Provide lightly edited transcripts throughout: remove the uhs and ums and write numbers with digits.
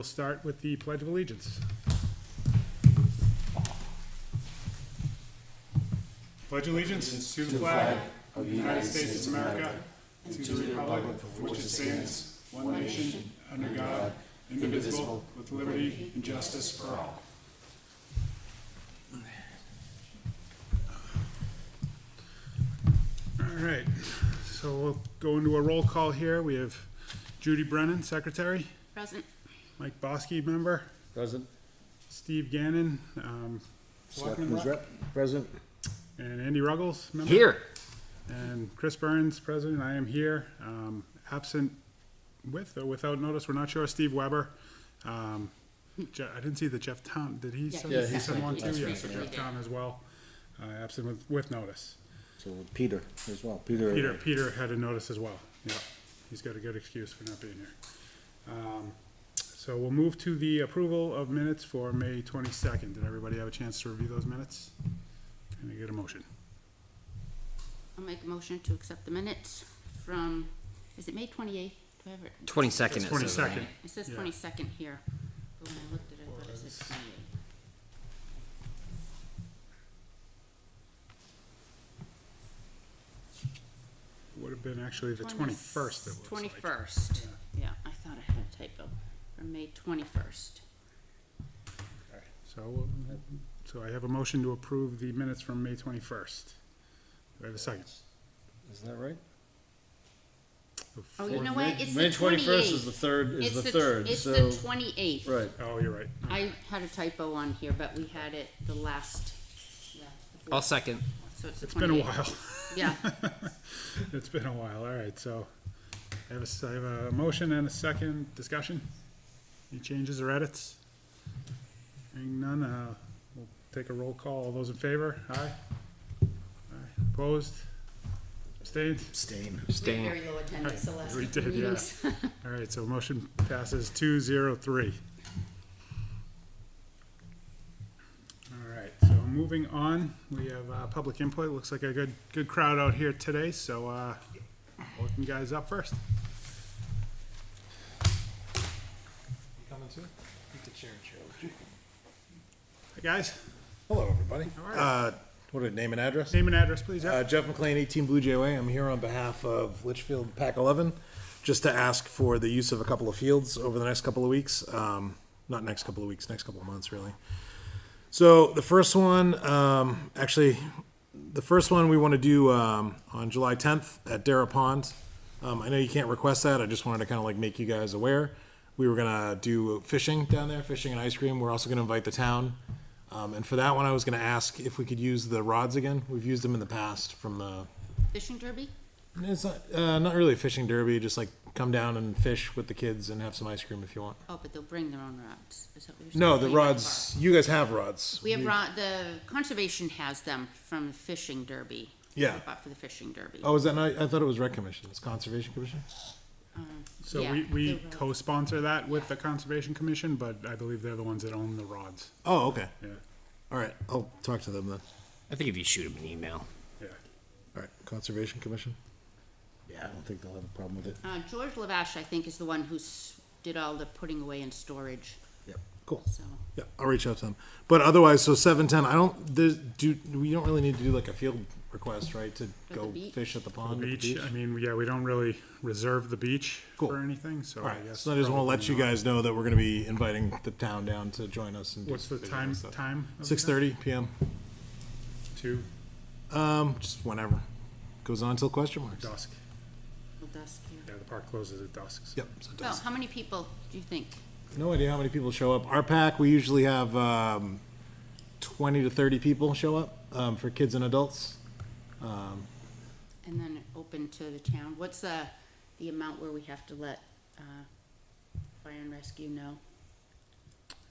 We'll start with the Pledge of Allegiance. Pledge allegiance to the flag of the United States of America, and to the republic for which it stands, one nation, under God, indivisible, with liberty and justice for all. All right, so we'll go into a roll call here. We have Judy Brennan, Secretary. Present. Mike Bosky, member. Present. Steve Gannon, Selectman Selectmen's rep. Present. and Andy Ruggles, member. Here. And Chris Burns, president. I am here. Absent with or without notice, we're not sure. Steve Weber. I didn't see that Jeff Town, did he send, Yeah, he he sent sent one one too? last Yeah, week, so he Jeff did. Town as well. Absent with notice. So with Peter as well. Peter. Peter had a notice as well. Yeah, he's got a good excuse for not being here. So we'll move to the approval of minutes for May 22nd. Did everybody have a chance to review those minutes? Can I get a motion? I'll make a motion to accept the minutes from, is it May 28th? Do I have it? 22nd. It's it says, 22nd. right? It says Yeah. 22nd here. But when I looked at it, I thought it said 28th. Would have been actually the 21st, it looks like. 21st. Yeah, I thought I had a typo. From May 21st. So I have a motion to approve the minutes from May 21st. Do I have a second? Is that right? Oh, you know what? It's May the 21st 28th. is the third, It's is the third, It's so. the 28th. Right. Oh, you're right. I had a typo on here, but we had it the last, yeah. the I'll fourth. second. So it's the 28th. It's been a while. Yeah. It's been a while. All right, so I have a motion and a second discussion. Any changes or edits? Hearing none, we'll take a roll call. All those in favor? Aye? Aye. Opposed? Abstained? Abstain. We had Abstain. very low attendance the last We couple did, yeah. meetings. All right, so motion passes 2-0-3. All right, so moving on, we have public input. Looks like a good crowd out here today, so welcome guys up first. Coming too? Hi, guys. Hello, everybody. How are What a name and address? Name and address, please. Yeah. Jeff McLean, 18 Blue Jay Way. I'm here on behalf of Litchfield Pac 11, just to ask for the use of a couple of fields over the next couple of weeks. Not next couple of weeks, next couple of months, really. So the first one, we want to do on July 10th at Dara Pond. I know you can't request that. I just wanted to kind of like make you guys aware. We were gonna do fishing down there, fishing and ice cream. We're also gonna invite the town. And for that one, I was gonna ask if we could use the rods again. We've used them in the past from the. Fishing derby? It's not really a fishing derby. Just like come down and fish with the kids and have some ice cream if you want. Oh, but they'll bring their own rods. Is that what you're saying? No, Oh, the you rent rods. You guys have rods. bar. We have the conservation has them from the fishing derby. Yeah. We bought for the fishing derby. Oh, is that not? I thought it was Rec Commission. It's Conservation Commission. So yeah, we the rods. co-sponsor that with the Conservation Commission, but I believe they're the ones that own the rods. Oh, okay. Yeah, All right. I'll talk to them then. I think if you shoot him an email. yeah. All right. Conservation Commission. Yeah, I don't think they'll have a problem with it. George Lavash, I think, is the one who did all the putting away and storage, Yep. Cool. so. Yeah, I'll reach out to them. But otherwise, so 7:10. We don't really need to do like a field request, right? To the go beach? fish at the pond. at the Beach, I mean, yeah, we don't really reserve the beach Cool. for anything, so All I right. guess. So I just want to let probably you not. guys know that we're going to be inviting the town down to join us. And do What's the fishing time, and stuff. time? of 6:30 p.m. that? To Just whenever. Goes on until question marks. dusk. Well, dusk here. Yeah, the park closes at dusk. so- Yep. So Well, dusk. how many people do you think? No idea how many people show up. Our pack, we usually have 20 to 30 people show up for kids and adults. And then open to the town. What's the amount where we have to let fire and rescue know?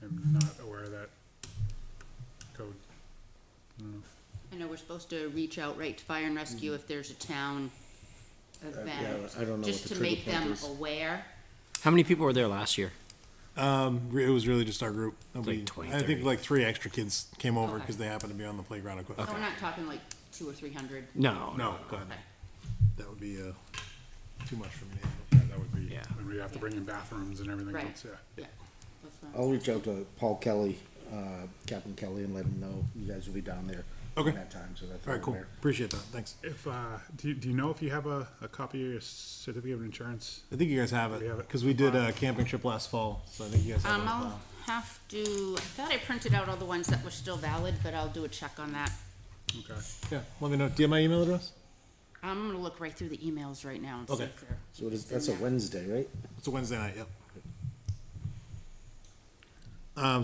I'm not aware of that code. I know we're supposed to reach out right to fire and rescue if there's a town event. I don't know Just what the to trigger make point them is. aware. How many people were there last year? It was really just our group. Nobody, Like 20, I think 30. like 3 extra kids came over Okay. because they happened to be on the playground equipment. So we're not talking like 200 or 300. No. No, go ahead. Okay. That would be too much for me. Yeah, that would be, Yeah. and we have to bring in bathrooms and everything Right. else, yeah. Yeah, I'll reach out to Paul Kelly, Captain Kelly, and let him know you guys will be down there. Okay. At that time, so that's. All right, cool. Appreciate that. Thanks. If, do you know if you have a copy of your certificate of insurance? I think you guys have We have it it. because we did a camping trip last fall, so I think you guys have it. on I'll file. have to, I thought I printed out all the ones that were still valid, but I'll do a check on that. Okay. Yeah, let me know. Do you have my email address? I'm gonna look right through the emails right now and see Okay. if they're. So it is, that's a Wednesday, right? It's a Wednesday night. Yep.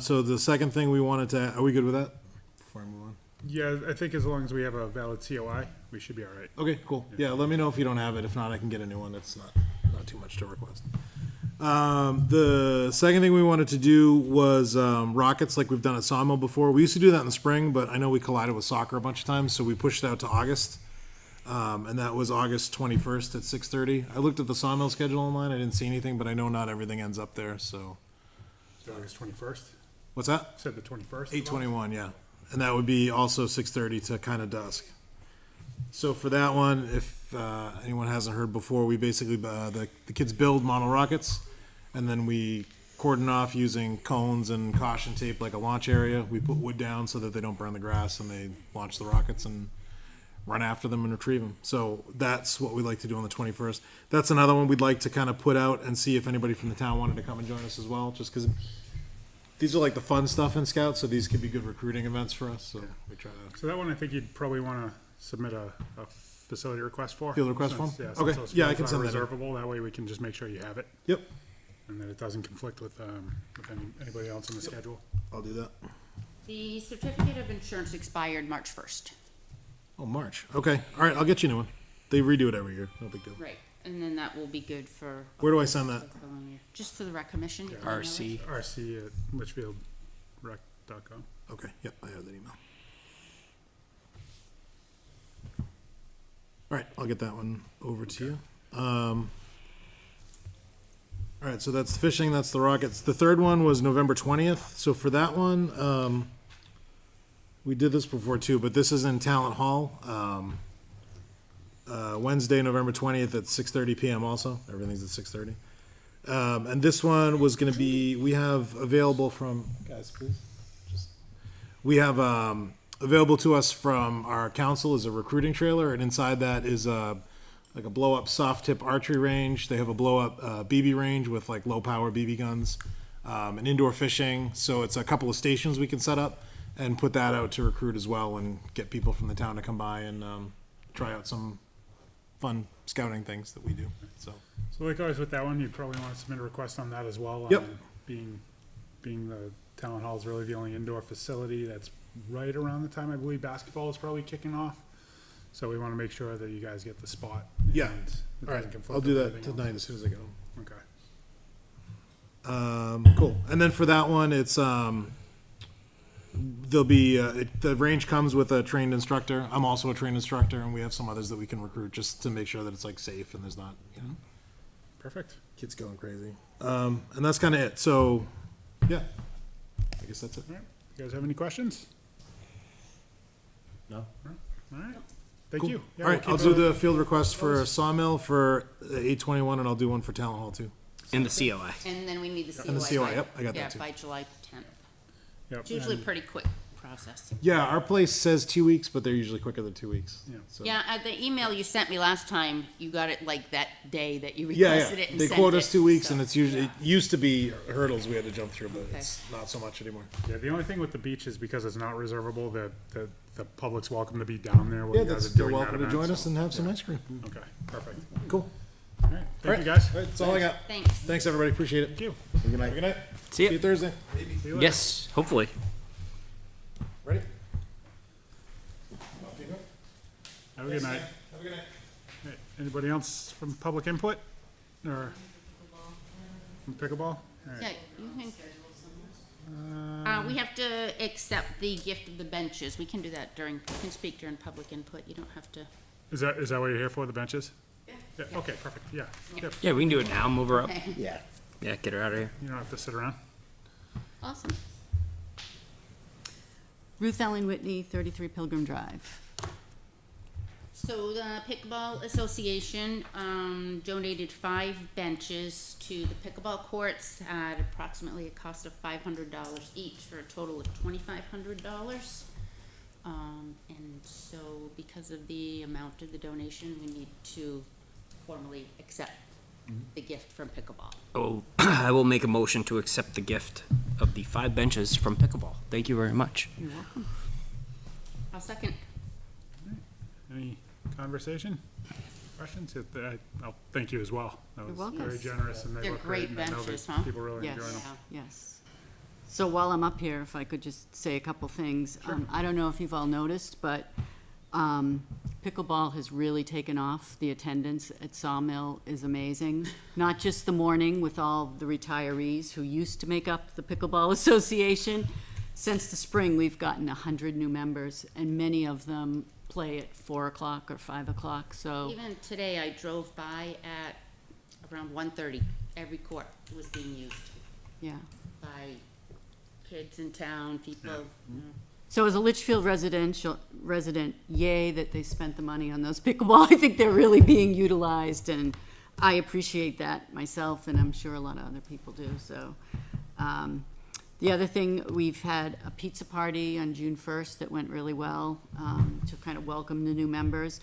So the second thing we wanted to, are we good with that? Before I move on. Yeah, I think as long as we have a valid COI, we should be all right. Okay, cool. Yeah, let me know if you don't have it. If not, I can get a new one. It's not too much to request. The second thing we wanted to do was rockets, like we've done at Sawmill before. We used to do that in the spring, but I know we collided with soccer a bunch of times, so we pushed it out to August. And that was August 21st at 6:30. I looked at the Sawmill schedule online. I didn't see anything, but I know not everything ends up there. So August 21st? what's that? Said the 21st? 8:21, yeah. And that would be also 6:30 to kind of dusk. So for that one, if anyone hasn't heard before, we basically, the kids build model rockets, and then we cordon off using cones and caution tape like a launch area. We put wood down so that they don't burn the grass, and they launch the rockets and run after them and retrieve them. So that's what we like to do on the 21st. That's another one we'd like to kind of put out and see if anybody from the town wanted to come and join us as well, just because these are like the fun stuff in Scouts, so these could be good recruiting events for us, so we try to. So that one, I think you'd probably want to submit a facility request for. Field request Since- form? Yeah, Okay. since those Yeah, I fields can are send that in. reservable, that way we can just make sure you have it, Yep, and that it doesn't conflict with anybody else on the schedule. I'll do that. The certificate of insurance expired March 1st. Oh, March. Okay, all right, I'll get you a new one. They redo it every year, no big deal. Right. And then that will be good for. Where do I send that? the following year. Just to the rec commission. you can email it. RC. rc@litchfieldrec.com. Okay, yep, I have that email. All right, I'll get that one over to you. All right, so that's the fishing, that's the rockets. The third one was November 20th. So for that one, we did this before too, but this is in Talent Hall. Wednesday, November 20th at 6:30 PM also. Everything's at 6:30. And this one was gonna be, we have available from, guys, please. We have available to us from our council is a recruiting trailer, and inside that is like a blow-up soft tip archery range. They have a blow-up BB range with like low-power BB guns, and indoor fishing. So it's a couple of stations we can set up and put that out to recruit as well, and get people from the town to come by and try out some fun scouting things that we do. So So like always with that one, you'd probably want to submit a request on that as well. Yep. Being the town hall is really the only indoor facility that's right around the time I believe basketball is probably kicking off. So we want to make sure that you guys get the spot. Yeah. and it all right, doesn't conflict I'll do with that everything tonight else. as soon as I get home. Okay. Cool. And then for that one, it's there'll be the range comes with a trained instructor. I'm also a trained instructor, and we have some others that we can recruit just to make sure that it's like safe and there's not Perfect. kids going crazy. And that's kind of it. So yeah, I guess that's it. All right. You guys have any questions? No? All right. Thank Cool. you. Yeah, All right, we'll I'll keep do a- the field request for Sawmill for 8/21, and I'll do one for Talent Hall too. And the COI. And then we need the COI. And the COI, by- yep, I got that yeah, too. by July 10th. Yep, It's usually and- pretty quick process. Yeah, our place says 2 weeks, but they're usually quicker than 2 weeks. Yeah. So. Yeah, the email you sent me last time, you got it like that day that you Yeah, requested yeah. it and They sent quote us it, 2 weeks, so, and it's usually, yeah. it used to be hurdles we had to jump through, but Okay. it's not so much anymore. Yeah, the only thing with the beach is because it's not reservable, the public's welcome to be down there while Yeah, you guys that's, are they're doing that welcome to event, join so- us and have some yeah. ice cream. Okay, perfect. Cool. All right, All thank right. you guys. All right, that's all I got. Thanks. Thanks, everybody, appreciate it. Thank you. Good night. Good night. See ya. See you Thursday. See you later. Yes, hopefully. Ready? Have a good night. Have a good night. Hey, anybody else from public input? Or from pickleball? All right. Yeah, you can. We have to accept the gift of the benches. We can do that you can speak during public input. You don't have to. Is that what you're here for, the benches? Yeah. Okay, perfect, yeah. Yep. Yeah, we can do it now. Move her up. Okay. Yeah. Yeah, get her out of here. You don't have to sit around. Awesome. Ruth Ellen Whitney, 33 Pilgrim Drive. So the Pickleball Association, donated 5 benches to the pickleball courts at approximately a cost of $500 each, for a total of $2,500. And so because of the amount of the donation, we need to formally accept the gift from pickleball. Oh, I will make a motion to accept the gift of the 5 benches from pickleball. Thank you very much. You're welcome. I'll second. Any conversation? Questions? I'll thank you as well. That was welcome. very generous, and they They're look great, great and I know benches, that huh? people really Yes. enjoy them. Yeah. Yes. So while I'm up here, if I could just say a couple things. I don't know if you've all noticed, but pickleball has really taken off. The attendance at Sawmill is amazing. Not just the morning with all the retirees who used to make up the Pickleball Association. Since the spring, we've gotten 100 new members, and many of them play at 4 o'clock or 5 o'clock, so. Even today, I drove by at around 1:30. Every court was being used Yeah. by kids in town, people. You know. So as a Litchfield resident, yay that they spent the money on those pickleball. I think they're really being utilized, and I appreciate that myself, and I'm sure a lot of other people do, so. The other thing, we've had a pizza party on June 1st that went really well, to kind of welcome the new members.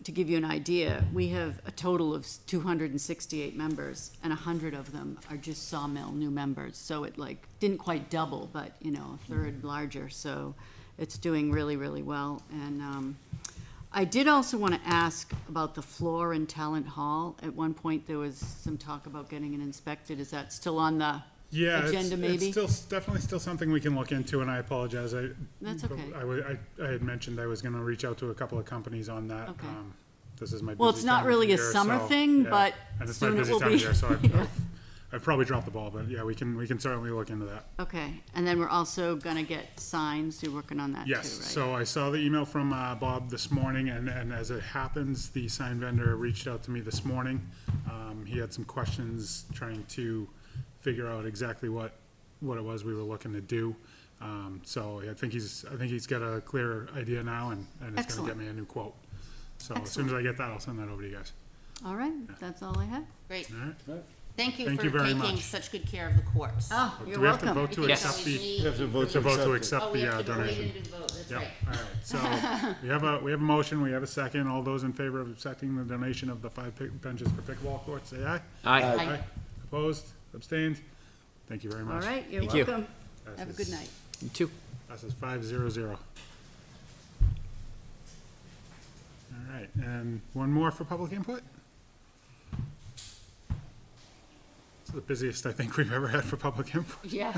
To give you an idea, we have a total of 268 members, and 100 of them are just Sawmill new members. So it didn't quite double, but, a third larger. So it's doing really, really well. And I did also want to ask about the floor in Talent Hall. At one point, there was some talk about getting it inspected. Is that still on the Yeah, agenda, maybe? it's definitely still something we can look into, and I apologize. That's okay. I had mentioned I was gonna reach out to a couple of companies on that. Okay. This is my busy Well, it's not time of really a year, summer so, thing, yeah. but And it's my soon it busy will time of be. year, so I've probably dropped the ball, but yeah, we can certainly look into that. Okay, and then we're also gonna get signs. You're working on that too, right? Yes, so I saw the email from Bob this morning, and as it happens, the sign vendor reached out to me this morning. He had some questions trying to figure out exactly what it was we were looking to do. So I think he's got a clear idea now, and it's gonna Excellent. get me a new quote. So as soon as I get that, I'll send that over to you guys. All right, that's all I have. Great. All right? Thank you Thank for you very taking much. such good care of the courts. Oh, Do you're we have to welcome. vote to Because accept we the, need- You have to vote to vote to accept it. accept Oh, we have the to go right donation? into the vote, that's Yep, right. all right, so we have a motion, we have a second. All those in favor of accepting the donation of the 5 benches for pickleball courts, say aye. Aye. Aye. Opposed, abstained? Thank you very All much. right, you're Thank you. welcome. Have a good Passes- night. You too. Passes 5-0-0. All right, and one more for public input? It's the busiest I think we've ever had for public input. Yeah.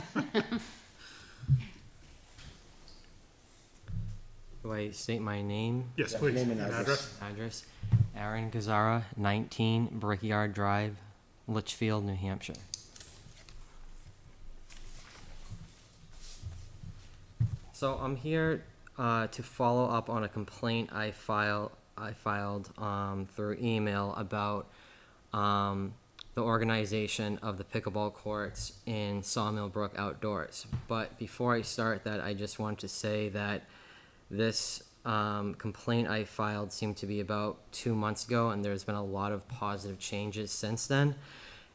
Do I state my name, Yes, Yeah, please. name and And address. address? Aaron Gazzara, 19 Brickyard Drive, Litchfield, New Hampshire. So I'm here to follow up on a complaint I filed through email about the organization of the pickleball courts in Sawmill Brook Outdoors. But before I start that, I just want to say that this complaint I filed seemed to be about 2 months ago, and there's been a lot of positive changes since then.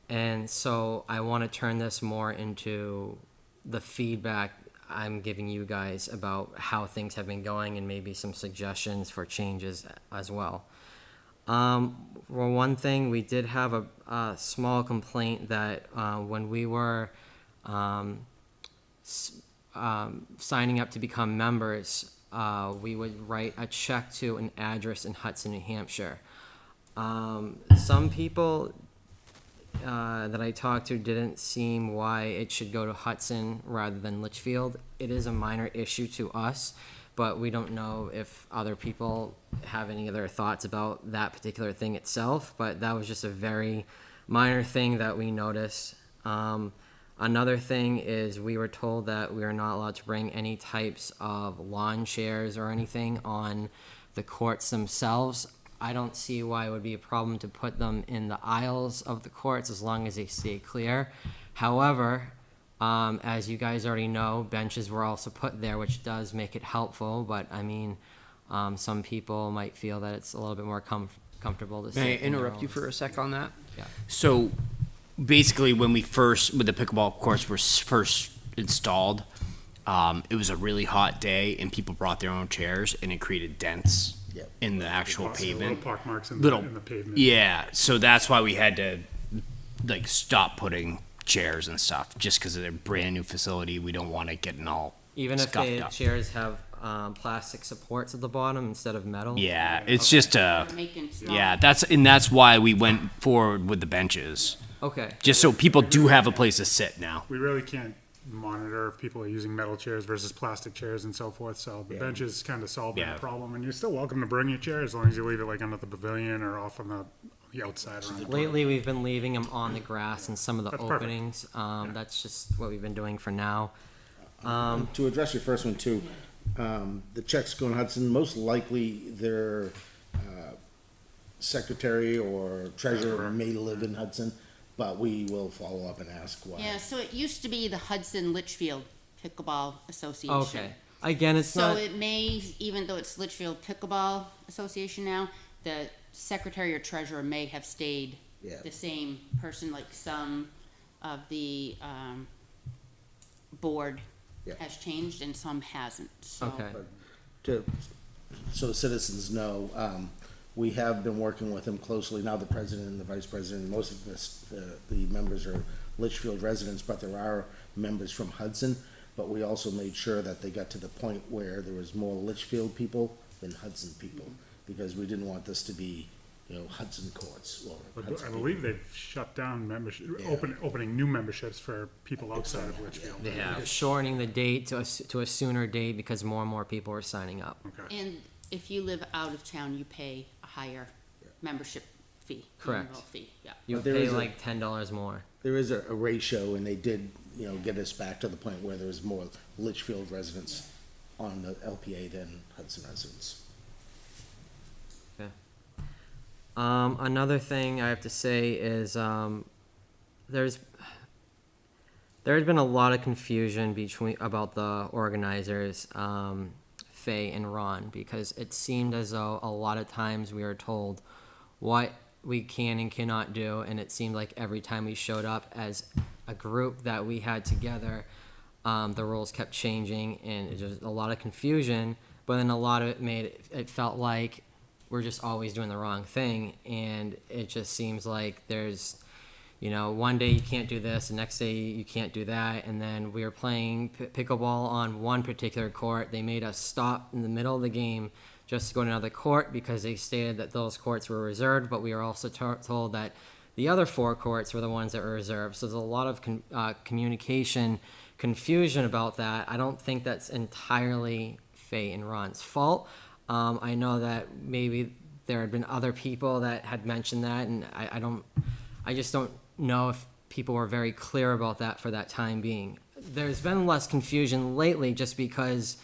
And so I want to turn this more into the feedback I'm giving you guys about how things have been going, and maybe some suggestions for changes as well. For one thing, we did have a small complaint that when we were signing up to become members, we would write a check to an address in Hudson, New Hampshire. Some people that I talked to didn't seem why it should go to Hudson rather than Litchfield. It is a minor issue to us, but we don't know if other people have any other thoughts about that particular thing itself, but that was just a very minor thing that we noticed. Another thing is we were told that we are not allowed to bring any types of lawn chairs or anything on the courts themselves. I don't see why it would be a problem to put them in the aisles of the courts as long as they stay clear. However, as you guys already know, benches were also put there, which does make it helpful, but I mean, Some people might feel that it's a little bit more comfortable to sit May I in their interrupt you own- for a sec on that? Yeah. So, basically, when the pickleball courts were first installed, it was a really hot day, and people brought their own chairs, and it created dents Yep. in the actual Little pavement. pock marks in Little- the pavement. Yeah, so that's why we had to like stop putting chairs and stuff, just because they're a brand new facility. We don't want it getting all Even if scuffed the up. chairs have plastic supports at the bottom instead of metal. Yeah, it's just Making small. yeah. That's why we went forward with the benches, Okay. just so people do have a place to sit now. We really can't monitor if people are using metal chairs versus plastic chairs and so forth, so the benches kind of solve Yeah. that problem, and you're still welcome to bring your chair as long as you leave it like under the pavilion or off on the outside around the park. Lately, we've been leaving them on the grass in some of the That's perfect. openings. That's just what we've been doing for now. To address your first one too, the checks going Hudson, most likely their secretary or treasurer may live in Hudson, but we will follow up and ask why. Yeah, so it used to be the Hudson Litchfield Pickleball Association. Okay. Again, it's So not. it may, even though it's Litchfield Pickleball Association now, the secretary or treasurer may have stayed Yeah. the same person, like some of the, board Yeah. has changed and some hasn't, so. Okay. So citizens know, we have been working with them closely. Now the president and the vice president, most of the members are Litchfield residents, but there are members from Hudson. But we also made sure that they got to the point where there was more Litchfield people than Hudson people, because we didn't want this to be, Hudson courts or But Hudson I people. believe they've shut down membership, Yeah. opening new memberships for people outside of Litchfield. Yeah. Shortening the date to a sooner date because more and more people are signing up. Okay. And if you live out of town, you pay a higher membership fee. Correct. annual fee, yeah. You But there pay is a- like $10 more. There is a ratio, and they did, get us back to the point where there was more Litchfield residents on the LPA than Hudson residents. Another thing I have to say is there has been a lot of confusion about the organizers, Faye and Ron, because it seemed as though a lot of times we were told what we can and cannot do, and it seemed like every time we showed up as a group that we had together, the rules kept changing, and it was a lot of confusion. But then a lot of it felt like we're just always doing the wrong thing, and it just seems like there's, one day you can't do this, the next day you can't do that, and then we were playing pickleball on one particular court. They made us stop in the middle of the game just to go to another court because they stated that those courts were reserved, but we were also told that the other 4 courts were the ones that were reserved. So there's a lot of communication confusion about that. I don't think that's entirely Faye and Ron's fault. I know that maybe there had been other people that had mentioned that, and I just don't know if people were very clear about that for that time being. There's been less confusion lately just because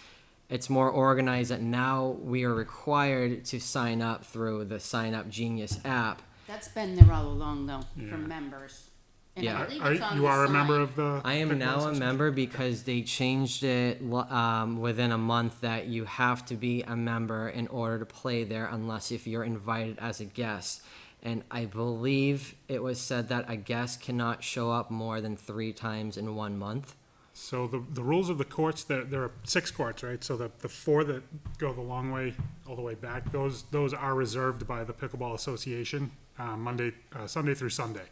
it's more organized that now we are required to sign up through the Sign Up Genius app. That's been there all along though, for Yeah. members. And Yeah. I believe it's on You the are a member sign. of the? I am pickleball now a association? member because they changed it within a month that you have to be a member in order to play there unless if you're invited as a guest. And I believe it was said that a guest cannot show up more than 3 times in 1 month. So the rules of the courts, there are 6 courts, right? So the 4 that go the long way, all the way back, those are reserved by the Pickleball Association, Sunday through Sunday.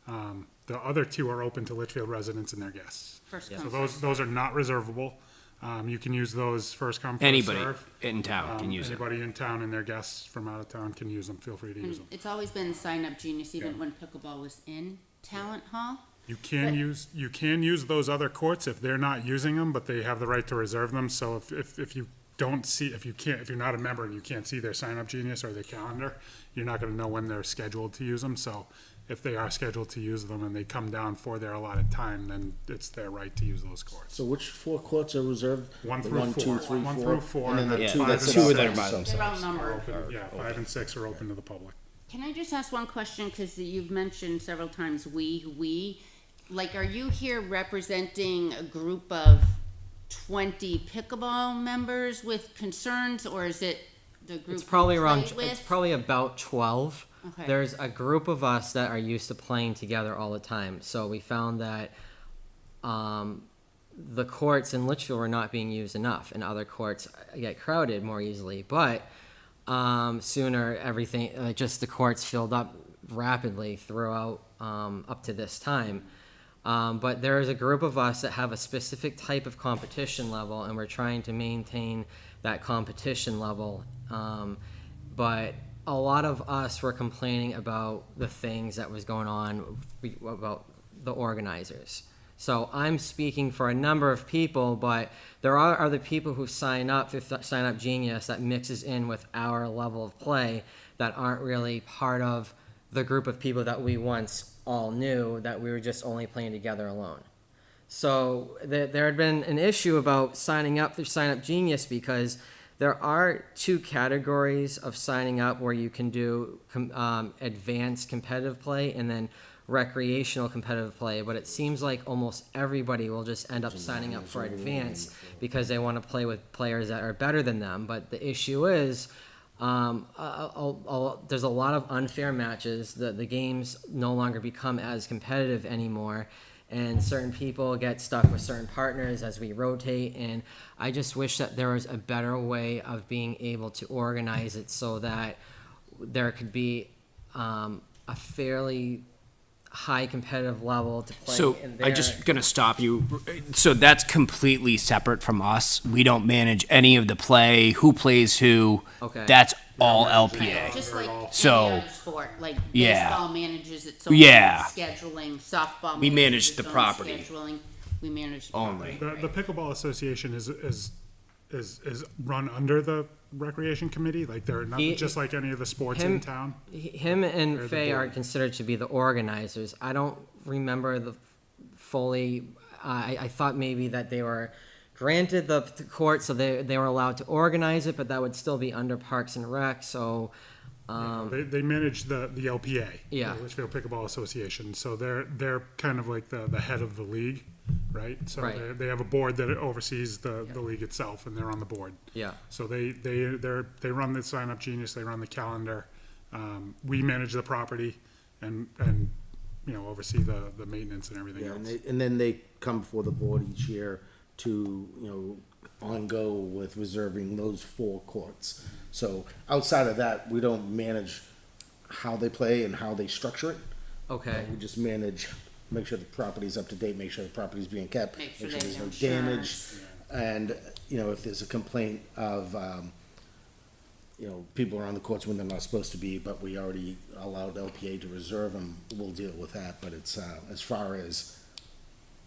The other 2 are open to Litchfield residents and their guests. First So come, those are not reservable. You can use those first come, first Anybody serve. in town can use it. Anybody in town and their guests from out of town can use them. Feel free to use and them. it's always been Sign Up Genius, even Yeah. when pickleball was in Talent Hall. You can use those other courts if they're not using them, but they have the right to reserve them. So if you don't see, if you're not a member and you can't see their Sign Up Genius or their calendar, you're not gonna know when they're scheduled to use them. So if they are scheduled to use them and they come down for their allotted time, then it's their right to use those courts. So which 4 courts are reserved? 1 The through 1, 4. 2, 3, 1 4, through 4, and then and the then 2 5 that and sit 2 outside that are by themselves. They're all are numbered. open. Yeah, 5 and 6 are open to the public. Can I just ask one question, because you've mentioned several times we, like, are you here representing a group of 20 pickleball members with concerns, or is it the group It's probably you around. play It's with? probably about 12. Okay. There's a group of us that are used to playing together all the time. So we found that the courts in Litchfield were not being used enough, and other courts get crowded more easily. But sooner, everything just the courts filled up rapidly throughout up to this time. But there is a group of us that have a specific type of competition level, and we're trying to maintain that competition level. But a lot of us were complaining about the things that was going on about the organizers. So I'm speaking for a number of people, but there are other people who sign up through Sign Up Genius that mixes in with our level of play that aren't really part of the group of people that we once all knew, that we were just only playing together alone. So there had been an issue about signing up through Sign Up Genius because there are two categories of signing up where you can do advanced competitive play and then recreational competitive play, but it seems like almost everybody will just end up signing up for advanced because they want to play with players that are better than them. But the issue is there's a lot of unfair matches. The games no longer become as competitive anymore, and certain people get stuck with certain partners as we rotate. And I just wish that there was a better way of being able to organize it so that there could be a fairly high competitive level to play So in I there. just gonna stop you. So that's completely separate from us. We don't manage any of the play, who plays who. Okay. That's all LPA. Just like any So- other sport, like Yeah. baseball manages its own Yeah. scheduling, softball We manage manages the its own property. scheduling. We manage the Only. The pickleball association is run under the recreation committee, like they're not, He- just like any of the sports him- in town? Him and Or the Faye are board. considered to be the organizers. I don't remember the fully. I thought maybe that they were granted the court, so they were allowed to organize it, but that would still be under Parks and Rec. So They manage the LPA. Yeah. the Litchfield Pickleball Association, so they're kind of like the head of the league, right? So Right. they have a board that oversees the league itself, and they're on the board. yeah, So they run the Sign Up Genius, they run the calendar. We manage the property and oversee the maintenance and everything Yeah, else. and then they come before the board each year to, on go with reserving those 4 courts. So outside of that, we don't manage how they play and how they structure it. okay. We just make sure the property's up to date, make sure the property's being kept, Make make sure sure they there's have no damage. insurance. And, if there's a complaint of, people are on the courts when they're not supposed to be, but we already allowed LPA to reserve them, we'll deal with that. But it's, as far as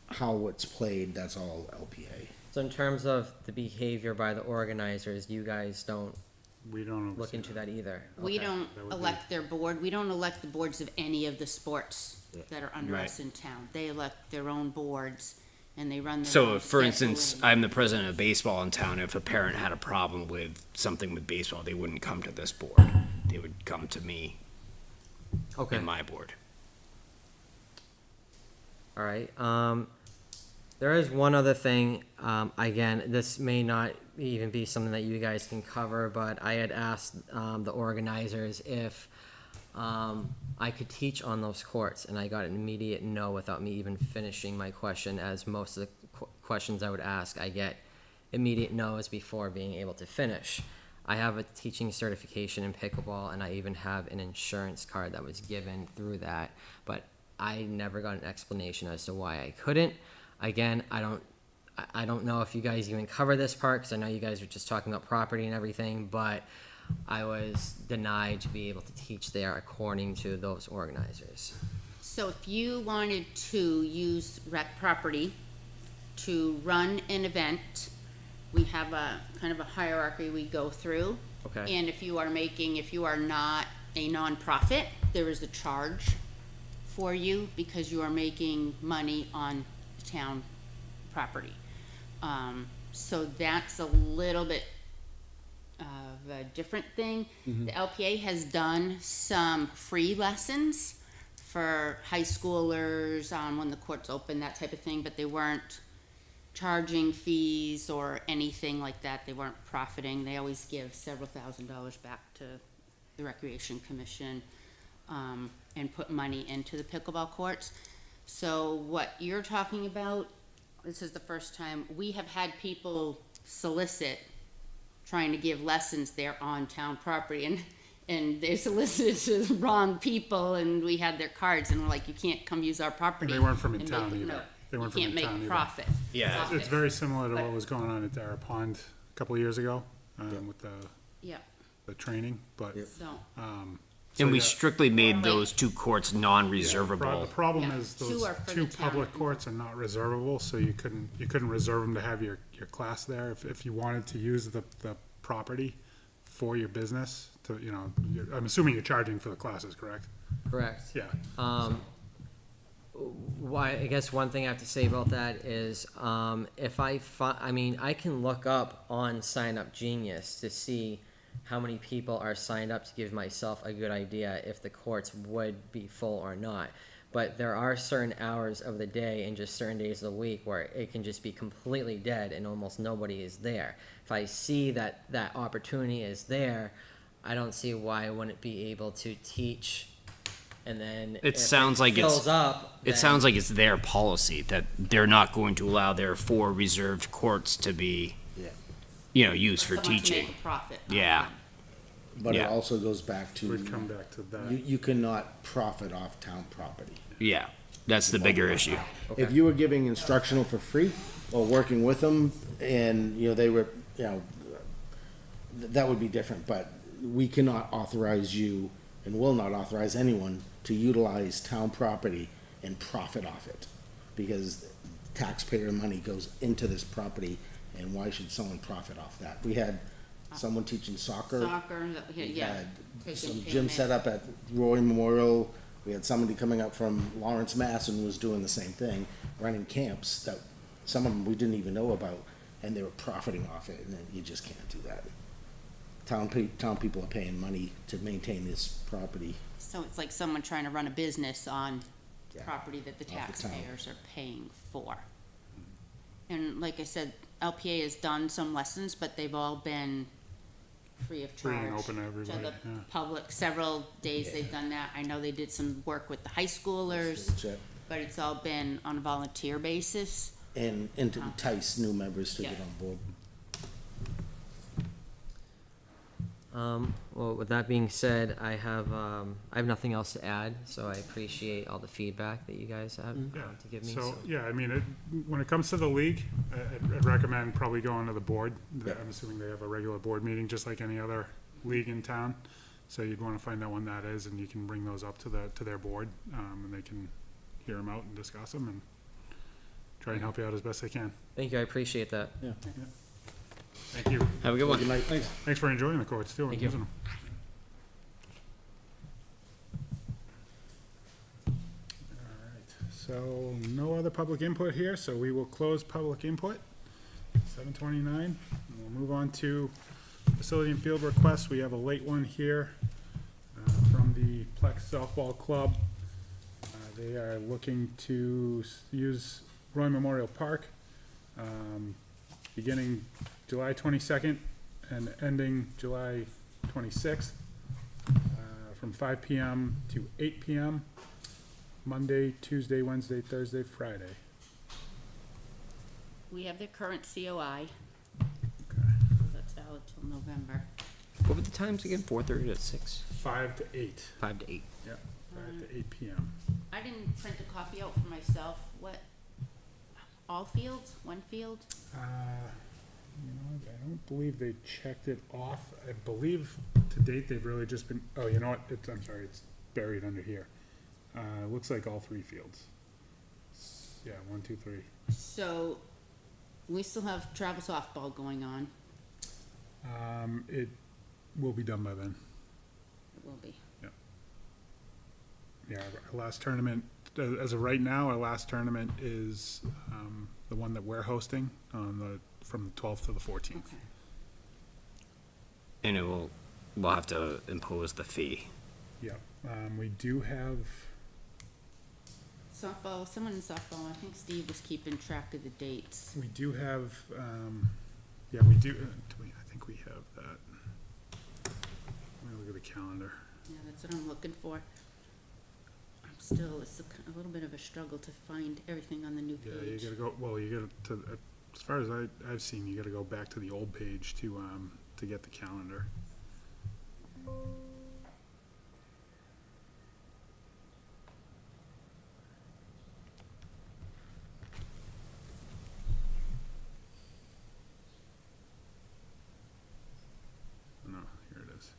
how it's played, that's all LPA. So in terms of the behavior by the organizers, you guys don't We don't look oversee into that either. We Okay. don't That would be- elect their board. We don't elect the boards of any of the sports that are under Right. us in town. They elect their own boards and they run their So, own if, for instance, scheduling. I'm the president of baseball in town. If a parent had a problem with something with baseball, they wouldn't come to this board. They would come to me Okay. and my board. All right. There is one other thing. Again, this may not even be something that you guys can cover, but I had asked the organizers if I could teach on those courts, and I got an immediate no without me even finishing my question. As most of the questions I would ask, I get immediate no's before being able to finish. I have a teaching certification in pickleball, and I even have an insurance card that was given through that, but I never got an explanation as to why I couldn't. Again, I don't know if you guys even cover this part, because I know you guys were just talking about property and everything, but I was denied to be able to teach there according to those organizers. So if you wanted to use rec property to run an event, we have a kind of a hierarchy we go through. Okay. And if you are not a nonprofit, there is a charge for you because you are making money on town property. So that's a little bit of a different thing. The LPA has done some free lessons for high schoolers when the courts open, that type of thing, but they weren't charging fees or anything like that. They weren't profiting. They always give several $1,000s back to the Recreation Commission, and put money into the pickleball courts. So what you're talking about, this is the first time, we have had people solicit trying to give lessons there on town property, and they solicited to the wrong people, and we had their cards, and we're like, you can't come use our property. They weren't from in and town make it- either. no, They weren't you from can't in town make either. profit. Yeah. It's very similar to what But- was going on at Dara Pond a couple of years ago, with Yeah, the training, but, so, so And we yeah. strictly made those two courts The non-reservable. problem Yeah, is two those are for two the town. public courts are not reservable, so you couldn't reserve them to have your class there. If you wanted to use the property for your business, to, I'm assuming you're charging for the classes, correct? Correct. Yeah. Why, I guess one thing I have to say about that is, if I can look up on Sign Up Genius to see how many people are signed up to give myself a good idea if the courts would be full or not. But there are certain hours of the day and just certain days of the week where it can just be completely dead and almost nobody is there. If I see that that opportunity is there, I don't see why I wouldn't be able to teach. And then It sounds like it's- fills up. It sounds like it's their policy that they're not going to allow their 4 reserved courts to be, Yeah. used for someone to teaching. make a profit. Yeah. But it Yeah. also goes back to, Would come back to that. you cannot profit off town property. Yeah. That's the bigger issue. If you were giving instructional for free or working with them and, they were, that would be different, but we cannot authorize you and will not authorize anyone to utilize town property and profit off it. Because taxpayer money goes into this property, and why should someone profit off that? We had someone teaching soccer. Soccer, We yeah. had taking some gym payment. set up at Roy Memorial. We had somebody coming up from Lawrence, Mass. And was doing the same thing, running camps that some of them we didn't even know about, and they were profiting off it, and then you just can't do that. Town people are paying money to maintain this property. So it's like someone trying to run a business on Yeah. property that the Off the town. taxpayers are paying for. And like I said, LPA has done some lessons, but they've all been free of Free charge. and open to To everybody, the yeah. public, several days they've done that. I know they did some work with the high schoolers, but it's all been on a volunteer basis. And to entice new members to get Yeah. on board. Well, with that being said, I have nothing else to add, so I appreciate all the feedback that you guys have to give me. So, yeah, I mean, when it comes to the league, I'd recommend probably going to the board. Yeah. I'm assuming they have a regular board meeting, just like any other league in town. So you'd wanna find out when that is, and you can bring those up to their board, and they can hear them out and discuss them, and try and help you out as best they can. Thank you, I appreciate that. Thank you. Have a good one. Good night. Thanks for enjoying the courts too and Thank you. using them. Alright, so no other public input here, so we will close public input, 7:29. And we'll move on to facility and field requests. We have a late one here from the Plex Softball Club. They are looking to use Roy Memorial Park, beginning July 22nd and ending July 26th, from 5 PM to 8 PM, Monday, Tuesday, Wednesday, Thursday, Friday. We have their current COI. Okay. That's valid till November. What were the times again? 4:30 to 6? 5 to 8, 5 to 8. yeah, 5 to 8 PM. I didn't print a copy out for myself. What, all fields, one field? I don't believe they checked it off. I believe to date, they've really just been, oh, you know what, I'm sorry, it's buried under here. Looks like all 3 fields. Yeah, 1, 2, 3. So, we still have travel softball going on. It will be done by then. It will be. Yeah, our last tournament, as of right now, our last tournament is, the one that we're hosting from the 12th to the 14th. Okay. And we'll have to impose the fee. Yeah, we do have, softball, someone in softball, I think Steve was keeping track of the dates. We do have, yeah, we do, I think we have that. Let me look at the calendar. Yeah, that's what I'm looking for. It's a little bit of a struggle to find everything on the new Yeah, you page. gotta go, well, you gotta, as far as I've seen, you gotta go back to the old page to get the calendar. No, here it is.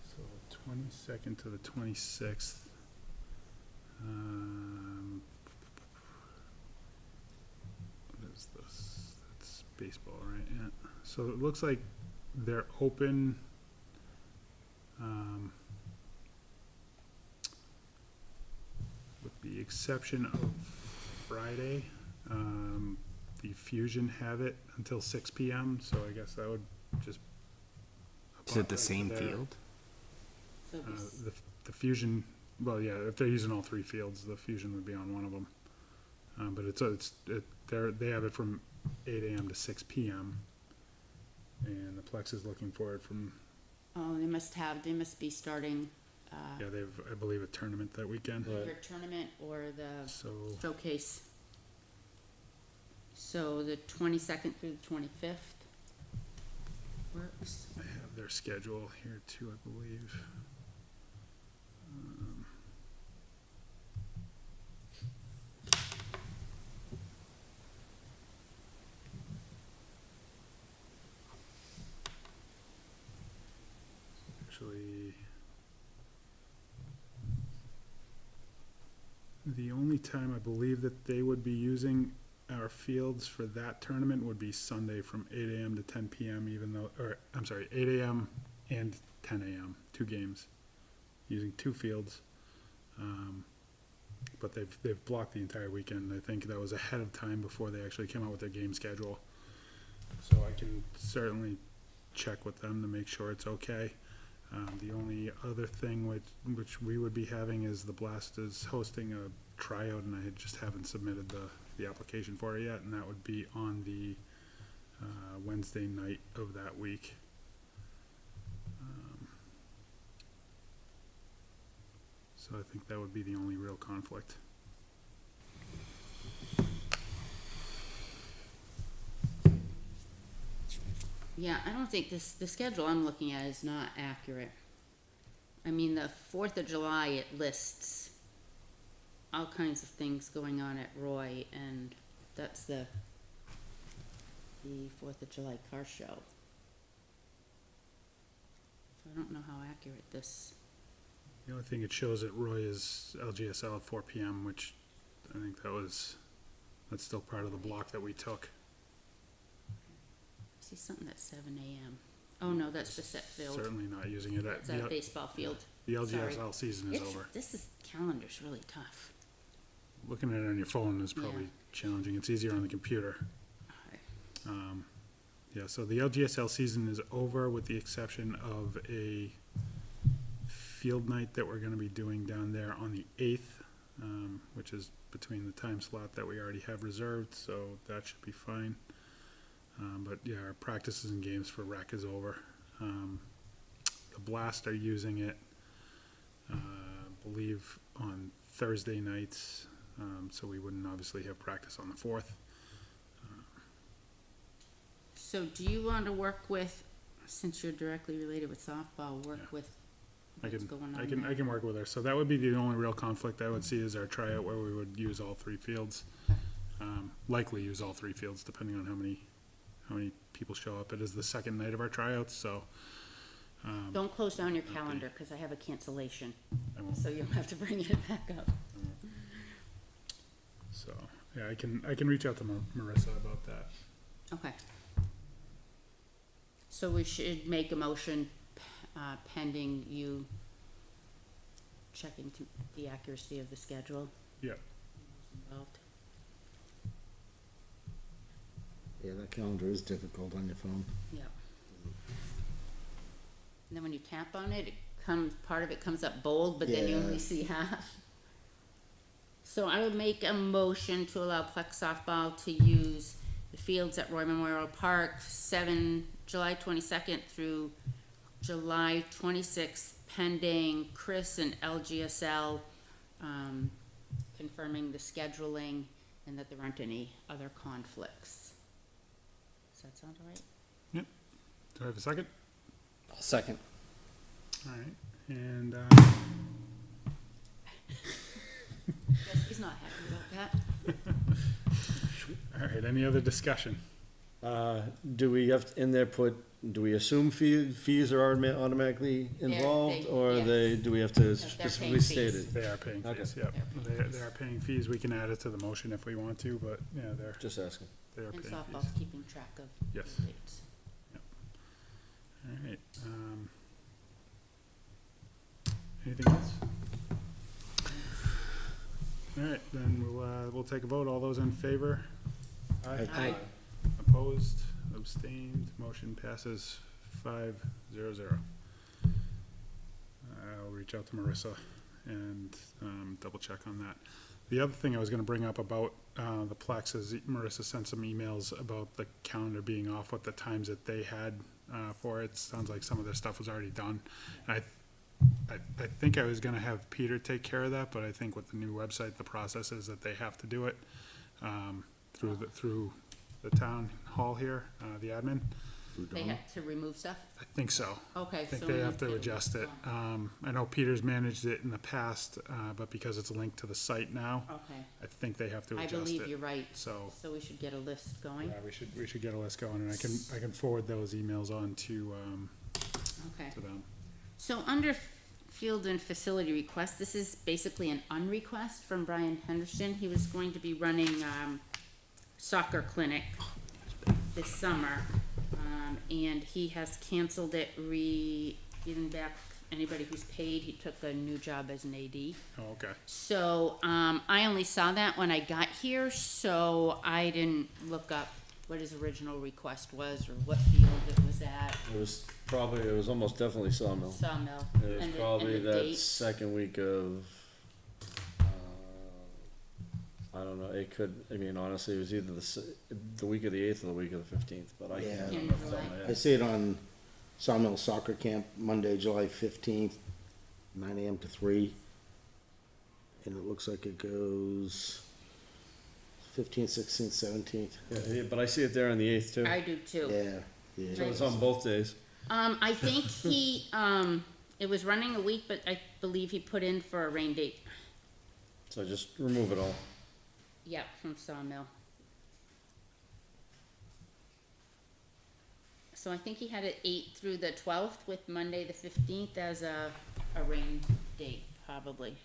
So 22nd to the 26th. What is this? That's baseball, right? Yeah. So it looks like they're open. With the exception of Friday, the Fusion have it until 6 p.m. So I guess that would just. Is it the apply to same their- field? So this- The Fusion, well, yeah, if they're using all three fields, the Fusion would be on one of them. But they have it from 8 a.m. to 6 p.m. And the Plex is looking for it from, Oh, they must be starting, yeah, they have, I believe, a tournament that weekend. their tournament or the So, showcase. So the 22nd through the 25th works. I have their schedule here too, I believe. Actually, the only time I believe that they would be using our fields for that tournament would be Sunday from 8 a.m. to 10 p.m. even though, or, I'm sorry, 8 a.m. and 10 a.m., 2 games, using 2 fields. But they've blocked the entire weekend. I think that was ahead of time before they actually came out with their game schedule. So I can certainly check with them to make sure it's okay. The only other thing which we would be having is the Blast is hosting a tryout, and I just haven't submitted the application for it yet, and that would be on the Wednesday night of that week. So I think that would be the only real conflict. Yeah, I don't think the schedule I'm looking at is not accurate. I mean, the 4th of July, it lists all kinds of things going on at Roy, and that's the 4th of July car show. So I don't know how accurate this, The only thing it shows at Roy is LGSL at 4 p.m., which I think that's still part of the block that we took. I see something at 7 a.m. Oh, no, that's Bissett Field. Certainly not using it at, It's a baseball field. the Sorry. LGSL season is over. Calendar's really tough. Looking at it on your phone is probably Yeah. challenging. It's easier on the computer. Okay. Yeah, so the LGSL season is over with the exception of a field night that we're gonna be doing down there on the 8th, which is between the time slot that we already have reserved, so that should be fine. But yeah, our practices and games for rec is over. The Blast are using it, I believe on Thursday nights, so we wouldn't obviously have practice on the 4th. So do you want to work with, since you're directly related with softball, work Yeah. with I what's can, going I on can, I there? can work with her. So that would be the only real conflict I would see is our tryout where we would use all 3 fields. Okay. Likely use all 3 fields depending on how many people show up. It is the second night of our tryouts, so. Don't close down your calendar, because I have a cancellation, I won't. so you'll have to bring it back up. So, yeah, I can reach out to Marissa about that. Okay. So we should make a motion pending you checking the accuracy of the schedule. Yep. involved. Yeah, that calendar is difficult on your phone. Yeah. And then when you tap on it, part of it comes up bold, but then you Yeah. only see half. So I would make a motion to allow Plex softball to use the fields at Roy Memorial Park, July 22nd through July 26th, pending Chris and LGSL, confirming the scheduling and that there aren't any other conflicts. Does that sound all right? Do I have a second? I'll second. All right, and, Yes, he's not happy about that. all right, any other discussion? Do we have to, in there put, do we assume fees are automatically involved? Or yeah. do we have to paying specifically fees. state it? They are paying Okay. fees, yep. They're paying They fees. are paying fees. We can add it to the motion if we want to, but, yeah, Just asking. they are And paying softball's fees. keeping track of Yes. the dates. All right, anything else? All right, then we'll take a vote. All those in favor? Aye. Opposed, abstained, motion passes 5-0. I'll reach out to Marissa and, double check on that. The other thing I was gonna bring up about, the Plex is Marissa sent some emails about the calendar being off, what the times that they had, for it. Sounds like some of their stuff was already done. I think I was gonna have Peter take care of that, but I think with the new website, the process is that they have to do it, through the town hall here, the admin. They had to remove stuff? I think so. Okay. I think so they we have need to adjust it. I know Peter's managed it in the past, but because it's linked to the site now, Okay, I think they have to I adjust believe it. you're right, So, so we should get a list going, yeah, we should get a list going, and I can forward those emails on to okay. them. So under field and facility requests, this is basically an unrequest from Brian Henderson. He was going to be running, soccer clinic this summer, and he has canceled it, giving back anybody who's paid. He took a new job as an AD. Oh, okay. So, I only saw that when I got here, so I didn't look up what his original request was or what field it was at, It was almost definitely Sawmill. Sawmill. It was and the- probably and the that date. second week of, I don't know, it could, I mean, honestly, it was either the week of the 8th or the week of the 15th, but I can't Yeah. remember off the top of my I head. see it on Sawmill Soccer Camp, Monday, July 15th, 9 AM to 3. And it looks like it goes 15th, 16th, 17th. Yeah, but I see it there on the 8th too. I do too. Yeah, yeah. So it's on both days. I think he, it was running a week, but I believe he put in for a rain date. So just remove it all. Yep, from Sawmill. So I think he had it 8th through the 12th with Monday the 15th as a rain date, probably.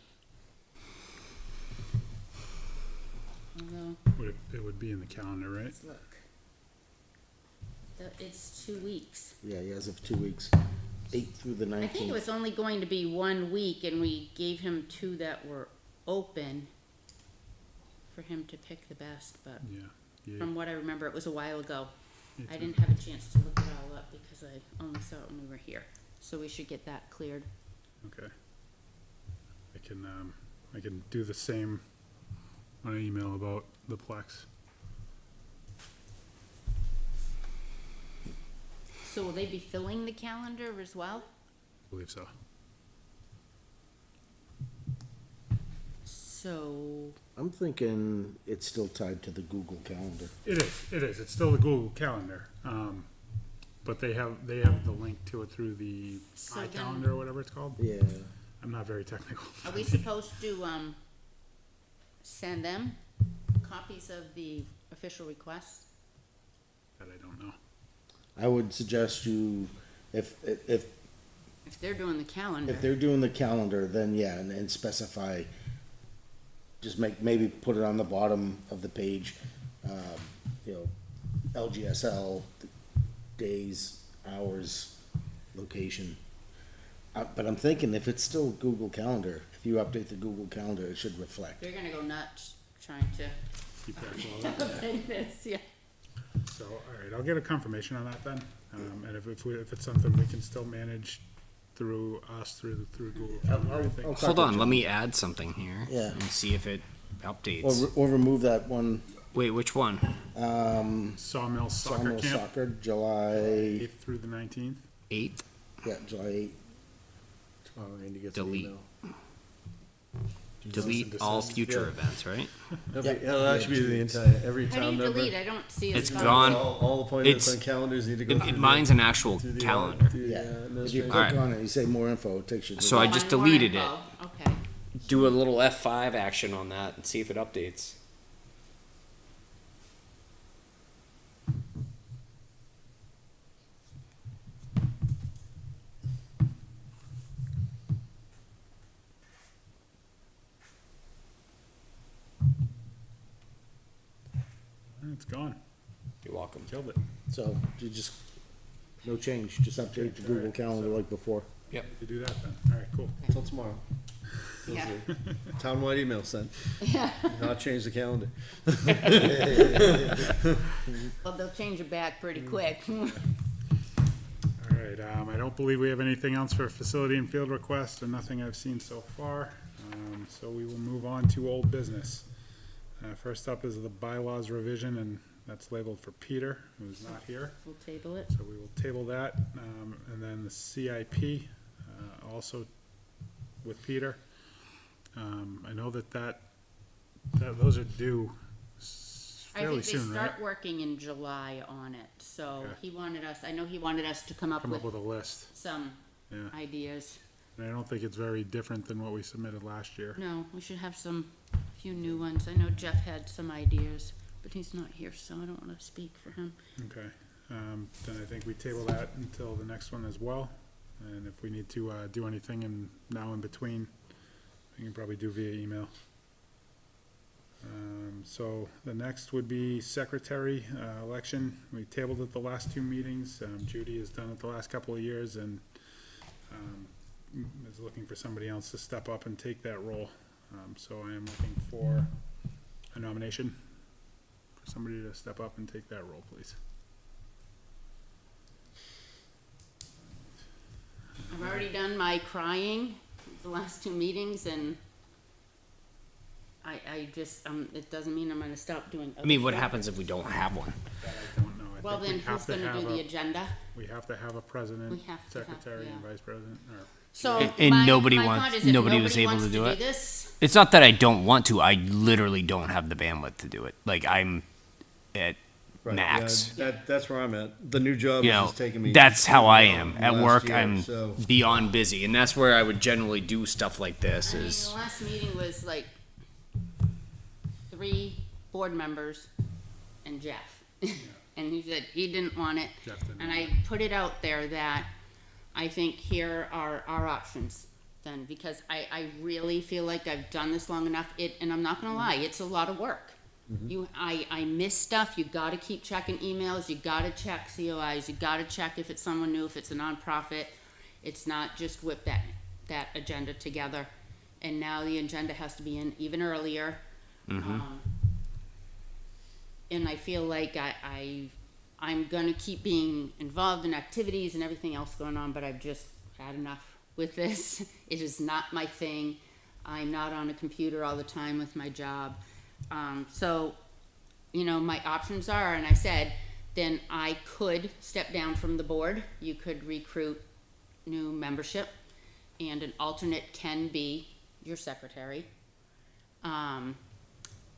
Although, It would be in the calendar, right? let's look. It's 2 weeks. Yeah, he has it for 2 weeks, 8th through the 19th. I think it was only going to be 1 week, and we gave him 2 that were open for him to pick the best, but Yeah. Yeah. from what I remember, it was a while ago. Me I too. didn't have a chance to look it all up because I only saw it when we were here, so we should get that cleared. Okay. I can do the same on an email about the Plex. So will they be filling the calendar as well? I believe so. So, I'm thinking it's still tied to the Google Calendar. It is. It's still the Google Calendar. But they have the link to it through the So then- iCalendar or whatever it's called. Yeah, I'm not very technical. are we supposed to, send them copies of the official requests? That I don't know. I would suggest you, if If they're doing the calendar. they're doing the calendar, then yeah, and specify, just maybe put it on the bottom of the page, LGSL, days, hours, location. But I'm thinking if it's still Google Calendar, if you update the Google Calendar, it should reflect. They're gonna go nuts trying to Keep that flowing. update this, yeah. So, all right, I'll get a confirmation on that then. And if it's something we can still manage through Google Calendar, I think. I'll talk Hold to on, Jim. let me add something here. Yeah. And see if it updates. Or remove that one, Wait, which one? Sawmill Soccer Sawmill Camp, Soccer, July, 8th through the 19th. 8th? yeah, July 8th. Tomorrow Andy gets an Delete. email. Delete and all desist. future Yeah. events, right? Yeah, that should be the entire, every How do town you member. delete? I don't see it. It's gone. gone. All appointments It's- on calendars need to go It, through. the- mine's an actual through the, calendar. through the, Yeah, if you administrator. click on it, you say more info, it takes you to. So I the- just Find more deleted it. info. Okay. Do a little F5 action on that and see if it updates. It's gone. You're welcome. Killed it. So you just, no change, just update the Google Calendar like before. You do that then. All right, cool. Till tomorrow. Yeah. Townwide email sent. Yeah. Not change the calendar. Well, they'll change it back pretty quick. All right, I don't believe we have anything else for facility and field requests, and nothing I've seen so far. So we will move on to old business. First up is the bylaws revision, and that's labeled for Peter, who's not here. We'll table it. So we will table that, and then the CIP, also with Peter. I know that those are due I fairly think they soon, right? start working in July on it, so Okay. he wanted us, I know he wanted us to come up Come up with with a list, some yeah. ideas. And I don't think it's very different than what we submitted last year. No, we should have a few new ones. I know Jeff had some ideas, but he's not here, so I don't wanna speak for him. Okay, then I think we table that until the next one as well. And if we need to, do anything now in between, we can probably do via email. So the next would be secretary, election. We tabled it the last two meetings. Judy has done it the last couple of years and, is looking for somebody else to step up and take that role. So I am looking for a nomination for somebody to step up and take that role, please. I've already done my crying the last two meetings, and I just, it doesn't mean I'm gonna stop doing other I mean, what stuff. happens if we don't have one? I don't know. I Well, think then we have who's to gonna have do the agenda? we have to have a president, We have to have- secretary, and yeah. vice president, or, So And my- nobody my wants- thought is if nobody was able wants to do it? this, It's not that I don't want to. I literally don't have the bandwidth to do it. Like I'm at Right, max. yeah, that's where I'm at. The new job You is know, just taking me. that's how I too am long at last work. year, I'm so- beyond busy, and that's where I would generally do stuff like this. I mean, Is the last meeting was like 3 board members and Jeff. And he said he didn't want it. Jeff didn't And want I put it out there that I think here are our options then, because I really feel like I've done this long enough. And I'm not gonna lie, it's a lot of work. I miss stuff. You gotta keep checking emails, you gotta check COIs, you gotta check if it's someone new, if it's a nonprofit. It's not just whip that agenda together. And now the agenda has to be in even earlier. And I feel like I'm gonna keep being involved in activities and everything else going on, but I've just had enough with this. It is not my thing. I'm not on a computer all the time with my job. So, you know, my options are, and I said, then I could step down from the board. You could recruit new membership, and an alternate can be your secretary.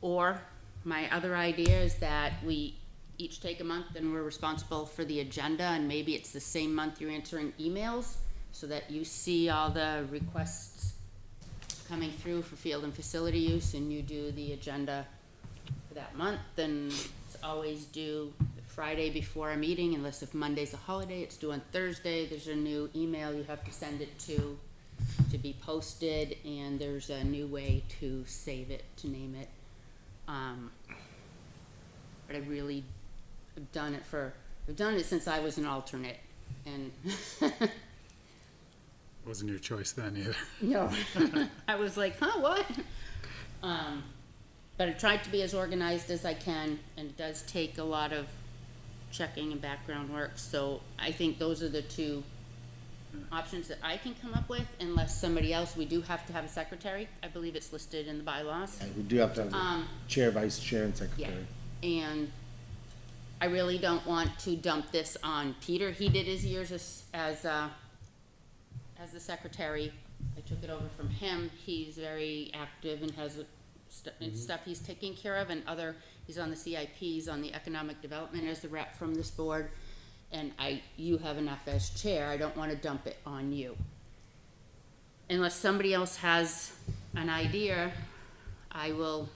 Or my other idea is that we each take a month and we're responsible for the agenda, and maybe it's the same month you're answering emails so that you see all the requests coming through for field and facility use, and you do the agenda for that month. And it's always due the Friday before a meeting, unless if Monday's a holiday, it's due on Thursday. There's a new email you have to send it to be posted, and there's a new way to save it, to name it. But I really have done it since I was an alternate, and Wasn't your choice then either. No, I was like, huh, what? But I tried to be as organized as I can, and it does take a lot of checking and background work, so I think those are the two options that I can come up with, unless somebody else, we do have to have a secretary, I believe it's listed in the bylaws. And we do have to have a chair, vice chair, and Yeah, secretary. and I really don't want to dump this on Peter. He did his years as the secretary. I took it over from him. He's very active and has stuff he's taking care of, and he's on the CIP, he's on the economic development as the rep from this board. And you have enough as chair. I don't want to dump it on you. Unless somebody else has an idea, I will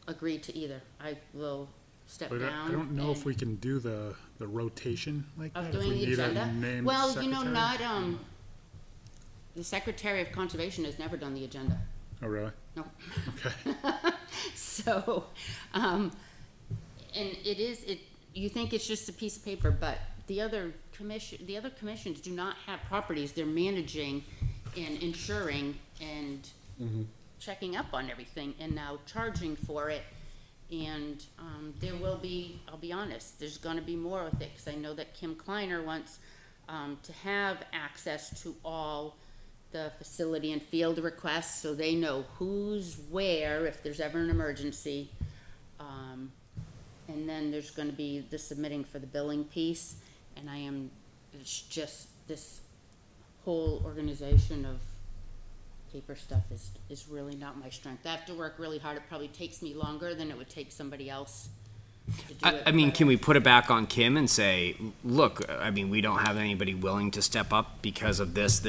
agree to either. I will step But down. I don't know if and- we can do the rotation like Of that. If doing we the need a agenda? named Well, you secretary. know, not, the Secretary of Conservation has never done the agenda. Oh, really? No. Okay. So, and you think it's just a piece of paper, but the other commissions do not have properties. They're managing and insuring and checking up on everything and now charging for it. And, there will be, I'll be honest, there's gonna be more with it, 'cause I know that Kim Kleiner wants, to have access to all the facility and field requests, so they know who's where if there's ever an emergency. And then there's gonna be the submitting for the billing piece, and it's just this whole organization of paper stuff is really not my strength. I have to work really hard. It probably takes me longer than it would take somebody else to do it. I mean, but- can we put it back on Kim and say, look, I mean, we don't have anybody willing to step up because of this,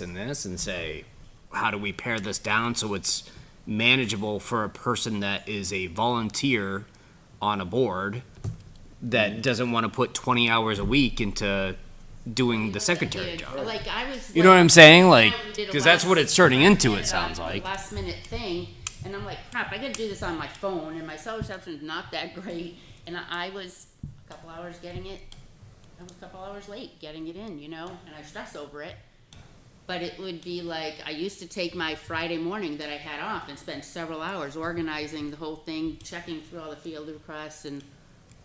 and this, and say, how do we pare this down so it's manageable for a person that is a volunteer on a board that doesn't want to put 20 hours a week into doing the secretary job? Like, I was. You know what I'm saying? Like, we did a because that's what last- it's turning into, it minute, sounds like. Last minute thing, and I'm like, crap, I gotta do this on my phone, and my cell reception's not that great, and I was a couple hours late getting it in, you know, and I stress over it. But it would be like, I used to take my Friday morning that I had off and spend several hours organizing the whole thing, checking through all the field requests and.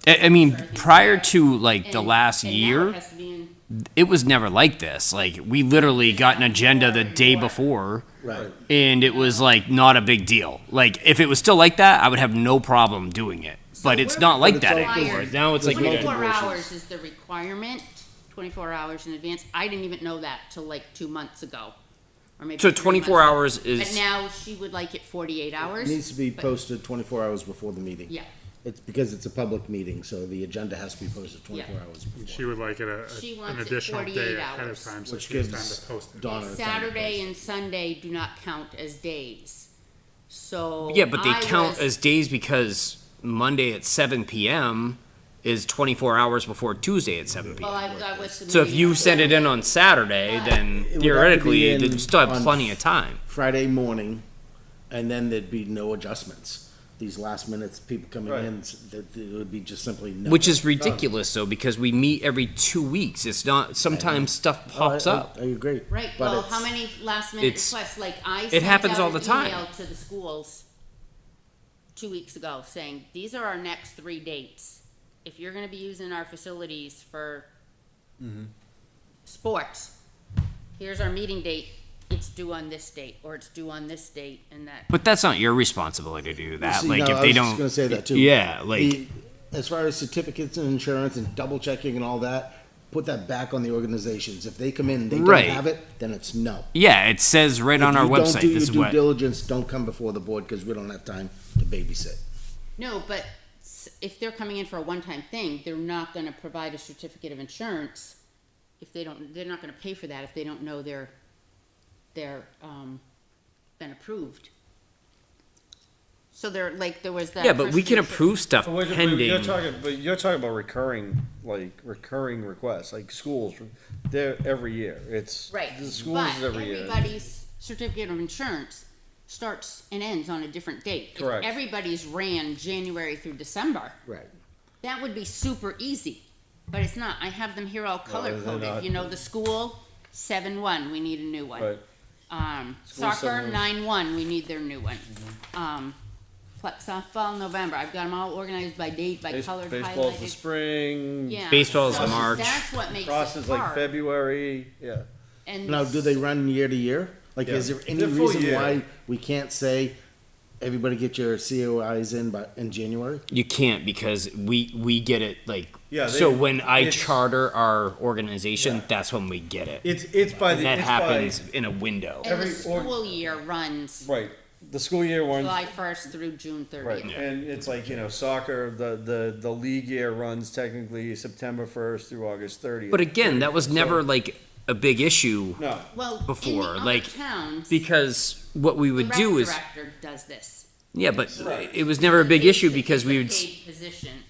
I mean, prior to like the and- last and now year, it has to be in. it was never like this. Like, we literally got an agenda the day before, Right. and it was like not a big deal. Like, if it was still like that, I would have no problem doing it. But it's we're not like But that it's all anymore. required. Now it's like, we 24 gotta- hours is the requirement, 24 hours in advance. I didn't even know that till like 2 months ago, or maybe so 3 24 months. hours But is, now she would like it 48 hours. It needs to be but- posted 24 hours before the meeting. Yeah, It's because it's a public meeting, so the agenda has to be posted 24 Yeah. hours before. She would like it She an wants it additional 48 day ahead of hours. time, so Which she has time gives to post it. Donna time to Saturday post it. and Sunday do not count as days. So. yeah, but they I count was- as days because Monday at 7 p.m. is 24 hours before Tuesday at 7 Well, p.m. I was. So if you send it in on Saturday, then have to theoretically, be in you'd still have on plenty of time. Friday morning, and then there'd be no adjustments. These last minutes, people coming Right. in, it would be just simply no. Which is ridiculous, though, because we meet every 2 weeks. It's not, sometimes stuff pops up. I agree. Right, but well, it's- how many last minute it's- requests, like I it sent happens out all the an time. email to the schools 2 weeks ago saying, these are our next 3 dates. If you're gonna be using our facilities for sports, here's our meeting date, it's due on this date, or it's due on this date, and that. But that's not your responsibility to do that. See, Like, no, if I they was don't. just gonna say that too. Yeah, like, As far as certificates and insurance and double checking and all that, put that back on the organizations. If they come in and they don't Right. have it, then it's no. yeah, it says right on If our you don't website. do This your is due what. diligence, don't come before the board, because we don't have time to babysit. No, but if they're coming in for a one-time thing, they're not gonna provide a certificate of insurance if they don't, they're not gonna pay for that if they don't know they're, been approved. So there, like, there was that. Yeah, but we first can year- approve stuff But pending. you're talking about recurring requests, like schools, they're every year, it's. Right, The schools is but every year. everybody's certificate of insurance starts and ends on a different date. If Correct. everybody's ran January through December, Right. that would be super easy, but it's not. I have them here all color they're coded. not. You know, the school 7-1, we need a new one. Right. School Soccer, 7-1. 9-1, we need their new one. Flex softball, November, I've got them all organized by date, by colored, Baseball's the highlighted. spring. Yeah. Baseball's So March. That's what makes Cross it is like hard. February, yeah. And Now, do they run year to year? Like, is Yeah. there any They're full reason year. why we can't say, everybody get your COIs in January? You can't because we get it like, Yeah, so they- when I it's- charter our organization, Yeah. that's when we get it. It's by And the, that it's happens in a window. And the every or- school year runs by, right, the school year ones, July 1st through June 30th. right, and it's like, soccer, the league year runs technically September 1st through August 30th. But again, that was never like a big issue No, Well, Before, in the other like, towns, because what we the would rec do is, director does this. yeah, but Right. it was never a big issue because we would, It's a paid position.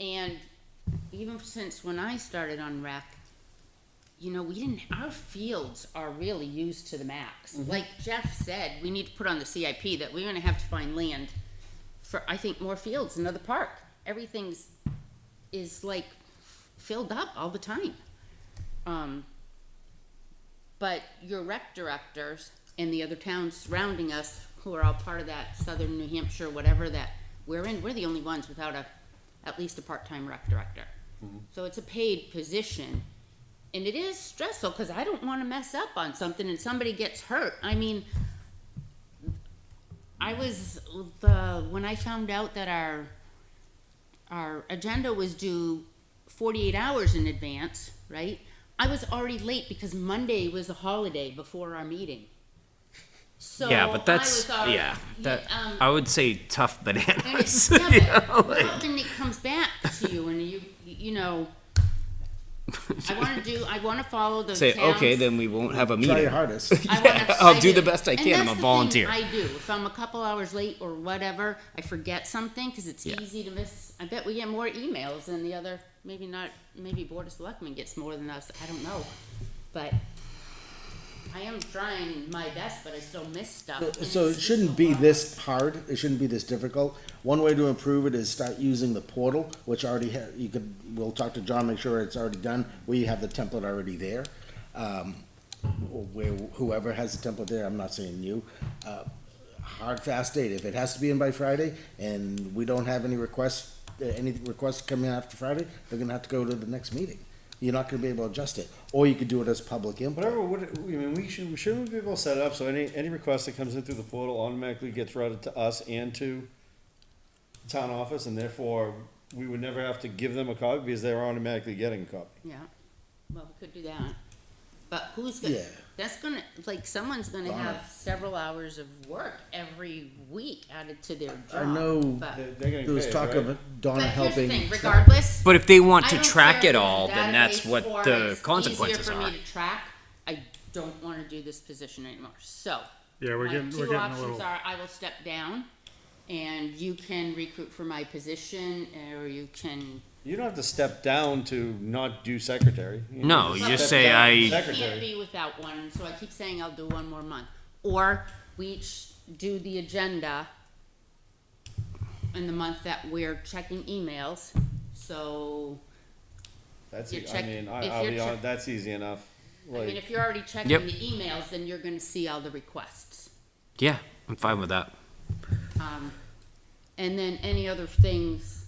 And even since when I started on rec, we didn't, our fields are really used to the max. Like Jeff said, we need to put on the CIP that we're gonna have to find land for, I think, more fields, another park. Everything's, is like filled up all the time. But your rec directors in the other towns surrounding us, who are all part of that southern New Hampshire, whatever that we're in, we're the only ones without at least a part-time rec director. So it's a paid position, and it is stressful, because I don't wanna mess up on something and somebody gets hurt. I mean, when I found out that our agenda was due 48 hours in advance, right? I was already late because Monday was a holiday before our meeting. So yeah, but that's, I was already, yeah, that, um, I would say tough and bananas. it's, yeah, you but know, like- nothing that comes back to you, and I wanna follow the Say, towns. okay, then we won't have a Try your meeting. hardest. I'll do the best I can. I'm a And that's the thing volunteer. I do. If I'm a couple hours late or whatever, I forget something, because it's Yeah. easy to miss. I bet we get more emails than the other, maybe not, maybe Board of Selectmen gets more than us, I don't know. But I am trying my best, but I still miss stuff. and So it it's shouldn't just be a lot. this hard, it shouldn't be this difficult. One way to improve it is start using the portal, which already we'll talk to John, make sure it's already done, where you have the template already there. Where whoever has the template there, I'm not saying you, hard, fast date, if it has to be in by Friday, and we don't have any requests coming after Friday, they're gonna have to go to the next meeting. You're not gonna be able to adjust it, or you could do it as public input. shouldn't we be able to set it up so any request that comes in through the portal automatically gets routed to us and to the town office, and therefore we would never have to give them a copy because they're automatically getting a copy. Yeah, well, we could do that. But who's gonna, Yeah. that's gonna, like, someone's gonna Donna. have several hours of work every week added to their job. I know But They're getting there was paid, talk right? of Donna But here's the helping. thing, regardless, But if they want I to don't track care it if all, it's a then that's database what or the it's consequences easier for are. me to track. I don't wanna do this position anymore, so. Yeah, we're my getting two a options little, are, I will step down, and you can recruit for my position, or you can. You don't have to step down to not do secretary. You No, can you Well, just step say down to I, Can't Secretary. be without one, so I keep saying I'll do one more month. Or we each do the agenda in the month that we're checking emails, so, That's, You I check- mean, if I'll you're be check- honest, that's easy enough. I mean, Like, if you're already checking Yep. the emails, then you're gonna see all the requests. yeah, I'm fine with that. And then any other things,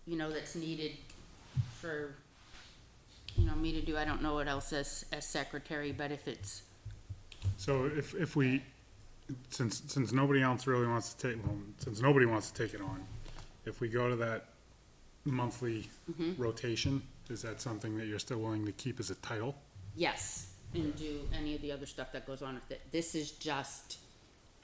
that's needed for, me to do, I don't know what else as secretary, but if it's, so if we, since nobody else really wants to take, well, since nobody wants to take it on, if we go to that monthly rotation, is that something that you're still willing to keep as a title? yes, and do any of the other stuff that goes on with it. This is just,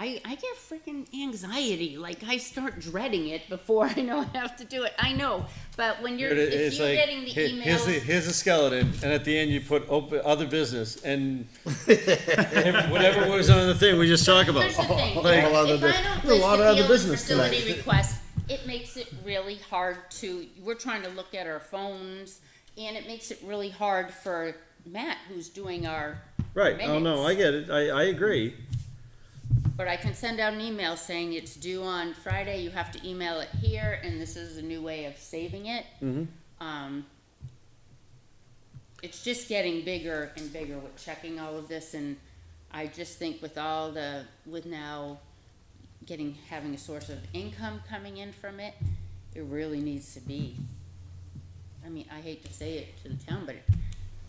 I get freaking anxiety, like I start dreading it before I know I have to do it. I know, but when you're, if it's you're like, getting the emails. here's a skeleton, and at the end you put other business, and whatever was on the thing we just talk about. Here's the thing, Like- All other if I don't there's a lot of list the other field and business facility tonight. requests, it makes it really hard we're trying to look at our phones, and it makes it really hard for Matt, who's doing our Right, oh no, minutes. I get it, I agree. But I can send out an email saying it's due on Friday, you have to email it here, and this is a new way of saving it. it's just getting bigger and bigger with checking all of this, and I just think with now having a source of income coming in from it, it really needs to be. I mean, I hate to say it to the town, but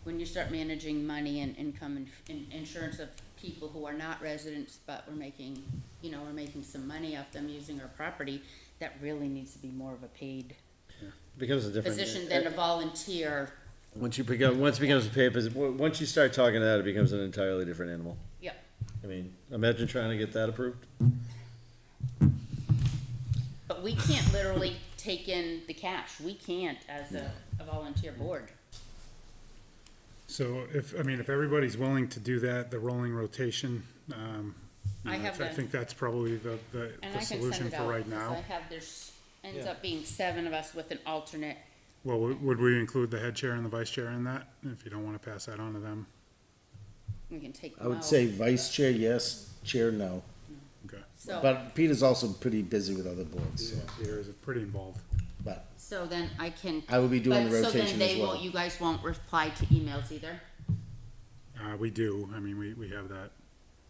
when you start managing money and income and insurance of people who are not residents, but we're making some money off them using our property, that really needs to be more of a paid Becomes a different. position than a volunteer. Once it becomes a paid position, once you start talking that, it becomes an entirely different animal. Yep. I mean, imagine trying to get that approved. But we can't literally take in the cash. We can't as a volunteer board. So if everybody's willing to do that, the rolling rotation, I have I the- think that's probably the And I can solution send it for out, right 'cause now. ends up being 7 of us with an alternate. Well, would we include the head chair and the vice chair in that, if you don't wanna pass that on to them? We can take them I would out. say vice chair, yes, chair, no. Okay. So, But Peter's also pretty busy with other boards, Peter is pretty involved. but so then I can. I will be doing the So then rotation as well. you guys won't reply to emails either? We do, we have that.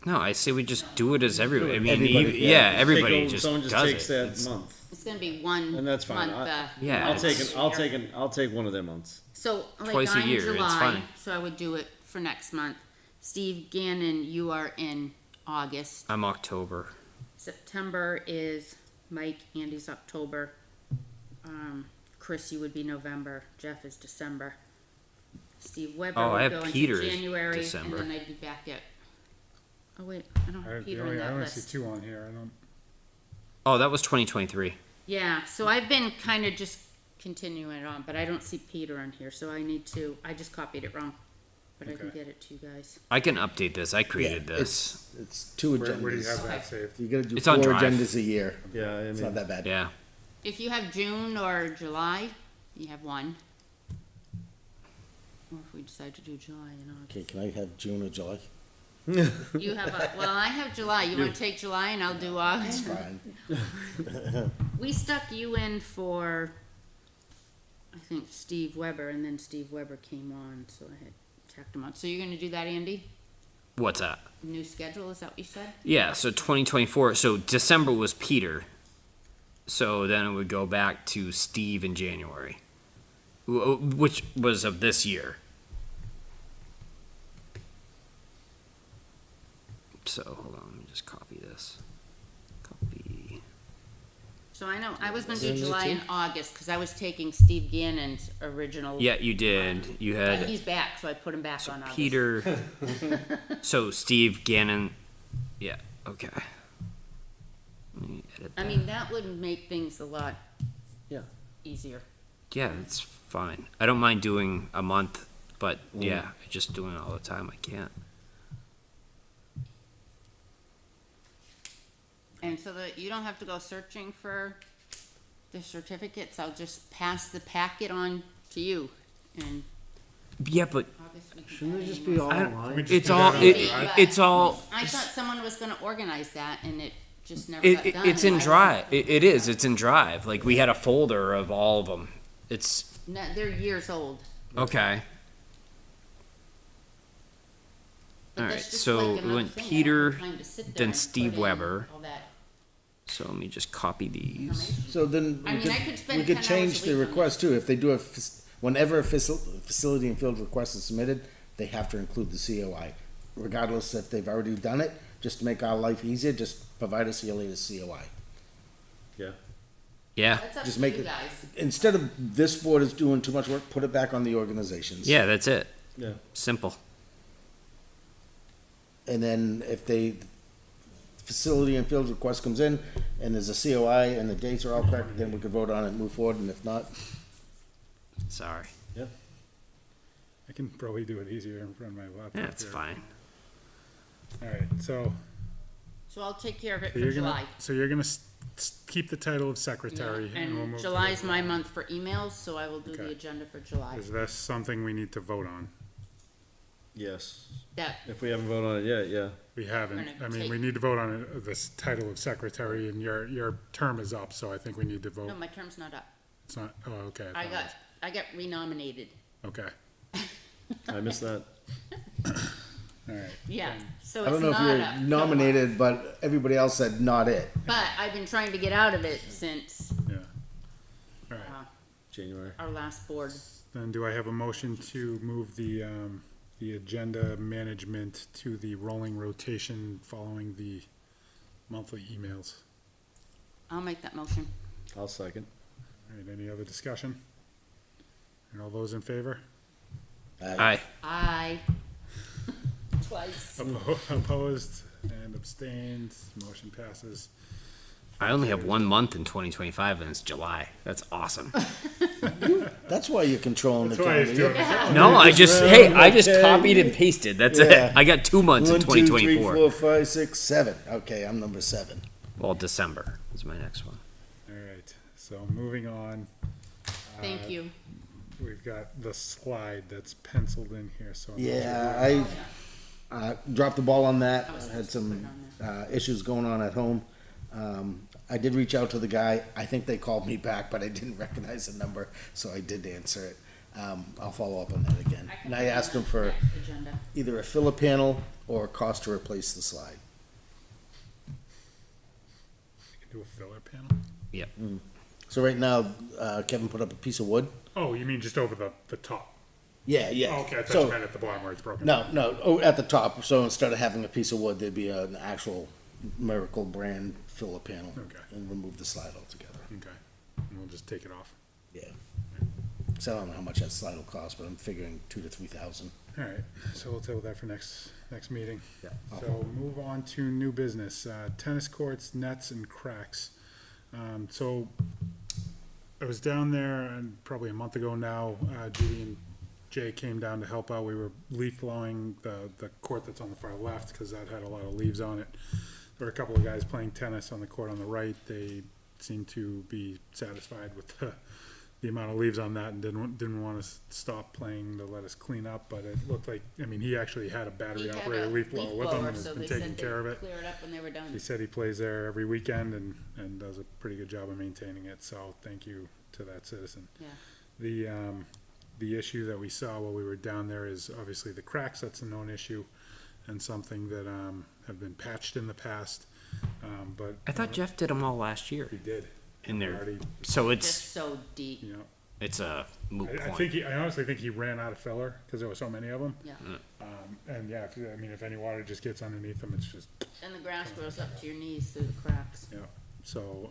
No, I say we just do it as everybody. I mean, Everybody, yeah, Take everybody over- just someone just does takes it. that It's- month, It's gonna be one and that's fine. month, Yeah, I'll take it's- I'll take one of their months. So, like, Twice a I'm year, it's July, fine. so I would do it for next month. Steve Gannon, you are in August. I'm October. September is Mike, Andy's October. Chris, you would be November. Jeff is December. Steve Weber Oh, I would have go into Peter's January, December. and then I'd be back at. Oh wait, I don't I have Peter in I that only see list. 2 on here, I don't, Oh, that was 2023. Yeah, so I've been kind of just continuing it on, but I don't see Peter on here, so I just copied it wrong. But I can Okay. get it to you guys. I can update this. I created Yeah, this. It's 2 where do you have agendas. that saved? You gotta do It's 4 on Drive. agendas a year. Yeah, I It's not mean, that bad. Yeah. If you have June or July, you have one. Or if we decide to do July and Okay, August. can I have June or July? You have I have July. You wanna take July and I'll do August? Fine. We stuck you in for, I think, Steve Weber, and then Steve Weber came on, so I had tacked him on. So you're gonna do that, Andy? What's that? New schedule, is that what you said? Yeah, so 2024. So December was Peter. So then it would go back to Steve in January, which was of this year. So hold on, let me just copy this. Copy. So I know, I was gonna do Send it July to- and August, cause I was taking Steve Gannon's original. Yeah, you did. You But had he's back, so I put him back so on August. Peter. So Steve Gannon. Yeah. Okay. Let me edit I that. mean, that would make things a lot Yeah. easier. Yeah, that's fine. I don't mind doing a month, but yeah, just doing it all the time, I can't. And so that you don't have to go searching for the certificates, I'll just pass the packet on to you, and Yeah, but August we can. Shouldn't add it just any be more. all I don't- online? We just it's do all that on it, Drive? it's all I thought someone was gonna organize that, and it just never got done. it's in Drive. It is. It's in Drive. Like we had a folder of all of them. It's No, they're years old. okay. But All that's right, just so like we another went thing. I don't Peter, have time to sit there then and Steve put in Weber. all that So let me just copy these. information. So then I mean, I could spend we 10 could hours change a the week on request too. If they do whenever a facility and field request is submitted, they have to include the COI. Regardless if they've already done it, just to make our life easier, just provide us your latest COI. yeah. Yeah. That's up Just to make you it- guys. Instead of this board is doing too much work, put it back on the organizations. Yeah, that's it. Yeah. Simple. And then if they, facility and field request comes in and there's a COI and the dates are all correct, then we could vote on it and move forward, and if not, Sorry. I can probably do it easier in front of my laptop. Yeah, it's here. fine. Alright, so So I'll take care of it so for you're July. gonna, so you're gonna keep the title of secretary. Yeah, and we'll and move July's to- my month for emails, so I will do the Okay. agenda for July. Is this something we need to vote on? Yes. That, If we haven't voted on it yet, yeah. We haven't, gonna I mean, take- we need to vote on it, this title of secretary, and your term is up, so I think we need to vote. no, my term's not up. It's not, oh, okay. I got renominated. Okay, I missed that. All right. Yeah, so I it's don't know if not you're a pickleball. nominated, but everybody else said not it. But I've been trying to get out of it since Yeah. All right. January. our last board. Then do I have a motion to move the agenda management to the rolling rotation following the monthly emails? I'll make that motion. I'll second. All right, any other discussion? And all those in favor? Aye. Aye. Twice. Opposed and abstained, motion passes. I only have 1 month in 2025, and it's July. That's awesome. That's why you're controlling the That's why he's calendar. doing it. No, I just Okay. copied and pasted. That's Yeah. it. I got 2 months in 1, 2, 3, 2024. 4, 5, 6, 7. Okay, I'm number 7. Well, December is my next one. All right, so moving on. Thank you. We've got the slide that's penciled in here, so. Yeah, I dropped the ball on that. I was I had supposed to some put it issues going on at home. I did reach out to the guy. I think they called me back, but I didn't recognize the number, so I did answer it. I'll follow up on that again. And I asked him for Agenda. either a filler panel or a cost to replace the slide. Do a filler panel? Yep. So right now, Kevin put up a piece of wood. Oh, you mean just over the top? Yeah, yeah. Oh, okay, I thought So- you meant at the bottom where it's broken. No, oh, at the top. So instead of having a piece of wood, there'd be an actual Miracle brand filler panel. Okay. And remove the slide altogether. Okay, and we'll just take it off. Yeah. So I don't know how much that slide will cost, but I'm figuring 2,000 to 3,000. All right, so we'll table that for next meeting. Yeah. So move on to new business, tennis courts, nets and cracks. So I was down there and probably a month ago now, Judy and Jay came down to help out. We were leaf blowing the court that's on the far left because that had a lot of leaves on it. There were a couple of guys playing tennis on the court on the right. They seemed to be satisfied with the amount of leaves on that and didn't want to stop playing to let us clean up, but it looked like, I mean, he actually had a battery He had operated a leaf blower with him blower, and has so been they taking said care of they'd it. clear it up when they were done. He said he plays there every weekend and does a pretty good job of maintaining it, so thank you to that citizen. Yeah. The issue that we saw while we were down there is obviously the cracks, that's a known issue, and something that, have been patched in the past, but. I thought Jeff did them all last year. He did. In there. Already, So Just it's so deep. you know, it's a moot I point. think I honestly think he ran out of filler, cause there were so many of them. Yeah. And yeah, if any water just gets underneath them, it's just, And the grass grows up to your knees through the cracks. yeah, so,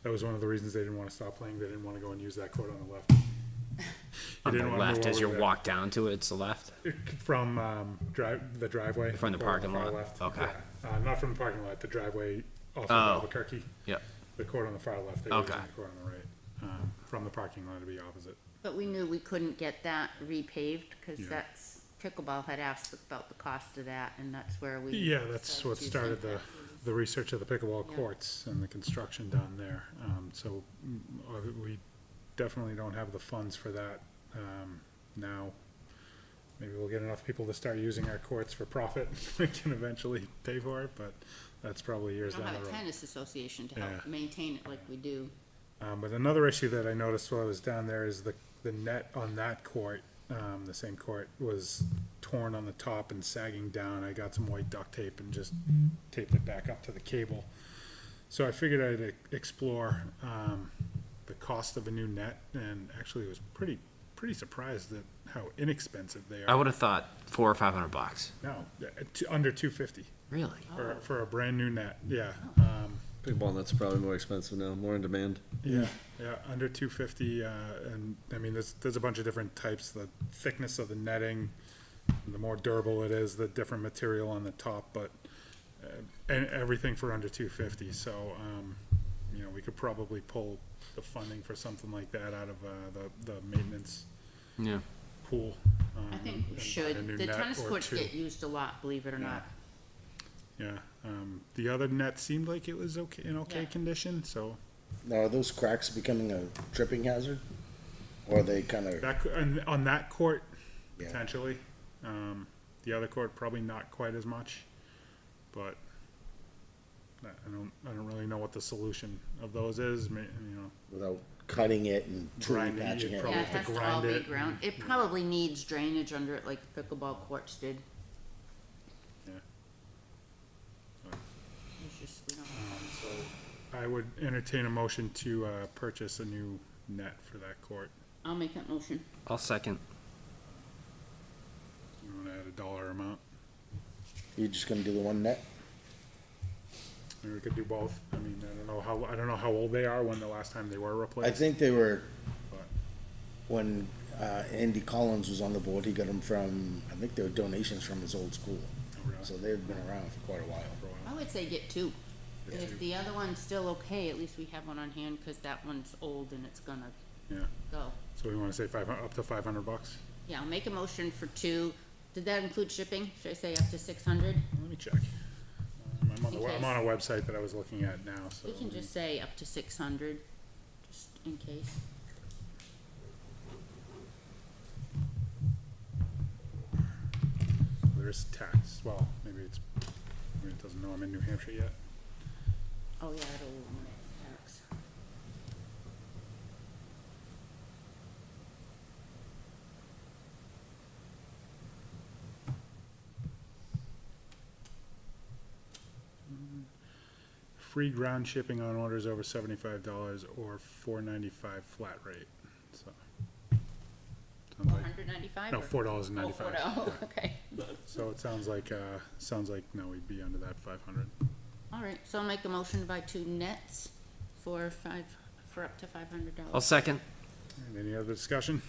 that was one of the reasons they didn't wanna stop playing, they didn't wanna go and use that court on the left. He On the didn't wanna left, move as you over there. walk down to it, it's the left. From, the driveway. From the or parking far lot? left. Okay. Yeah. Not from the parking lot, the driveway off of Oh. Albuquerque, Yep. the court on the far left, they were Okay. using the court on the right, from the parking lot to be opposite. But we knew we couldn't get that repaved, cause Yeah. that's, pickleball had asked about the cost of that, and that's where we. Yeah, that's what using started that. the research of the pickleball Yeah. courts and the construction down there. So we definitely don't have the funds for that now. Maybe we'll get enough people to start using our courts for profit. We can eventually pay for it, but that's probably We years don't down the have a road. tennis association to Yeah. help maintain it like we do. But another issue that I noticed while I was down there is the net on that court, the same court, was torn on the top and sagging down. I got some white duct tape and just taped it back up to the cable. So I figured I'd explore the cost of a new net, and actually was pretty surprised at how inexpensive they I are. would have thought $400 or $500. No, under $250 Really? for a brand new net. Yeah. Pickleball nets are probably more expensive now, more in demand. Yeah, under 250, and I mean, there's a bunch of different types, the thickness of the netting, the more durable it is, the different material on the top, but, and everything for under 250, so, we could probably pull the funding for something like that out of, the maintenance Yeah. pool. I think and we buy a should. new The net tennis or courts two. get used a lot, believe it or not. Yeah, the other net seemed like it was okay, in okay Yeah. condition, so, Now, are those cracks becoming a tripping hazard? Or are they kind of, on that court, Yeah. potentially. The other court, probably not quite as much, but I don't really know what the solution of those is, without cutting it and truly Grinding it, patching you'd it. probably Yeah, it have to has to grind all be it. ground. It probably needs drainage under it like the pickleball courts did. Yeah. It's just, we don't. I would entertain a motion to, purchase a new net for that court. I'll make that motion. I'll second. You wanna add a dollar amount? You're just gonna do the one net? Maybe we could do both. I mean, I don't know how old they are, when the last time they were replaced. I think they were, but- when, Andy Collins was on the board, he got them from, I think they were donations from his old school. Oh, really? So they've been around for quite a while. For a while. I would say get two. Get If two. the other one's still okay, at least we have one on hand, cause that one's old and it's gonna Yeah, go. so we wanna say up to $500? Yeah, I'll make a motion for two. Did that include shipping? Should I say up to 600? Let me check. I'm on a website that I was looking at now, so. We can just say up to 600, just in case. There's tax, well, maybe it doesn't know I'm in New Hampshire yet. Oh, yeah, it'll limit tax. Free ground shipping on orders over $75 or $4.95 flat rate, so. Sounds like- 195? No, or- $4.95. Oh, $4, okay. So it sounds like, no, we'd be under that 500. All right, so I'll make a motion to buy two nets for up to $500. I'll second. And any other discussion?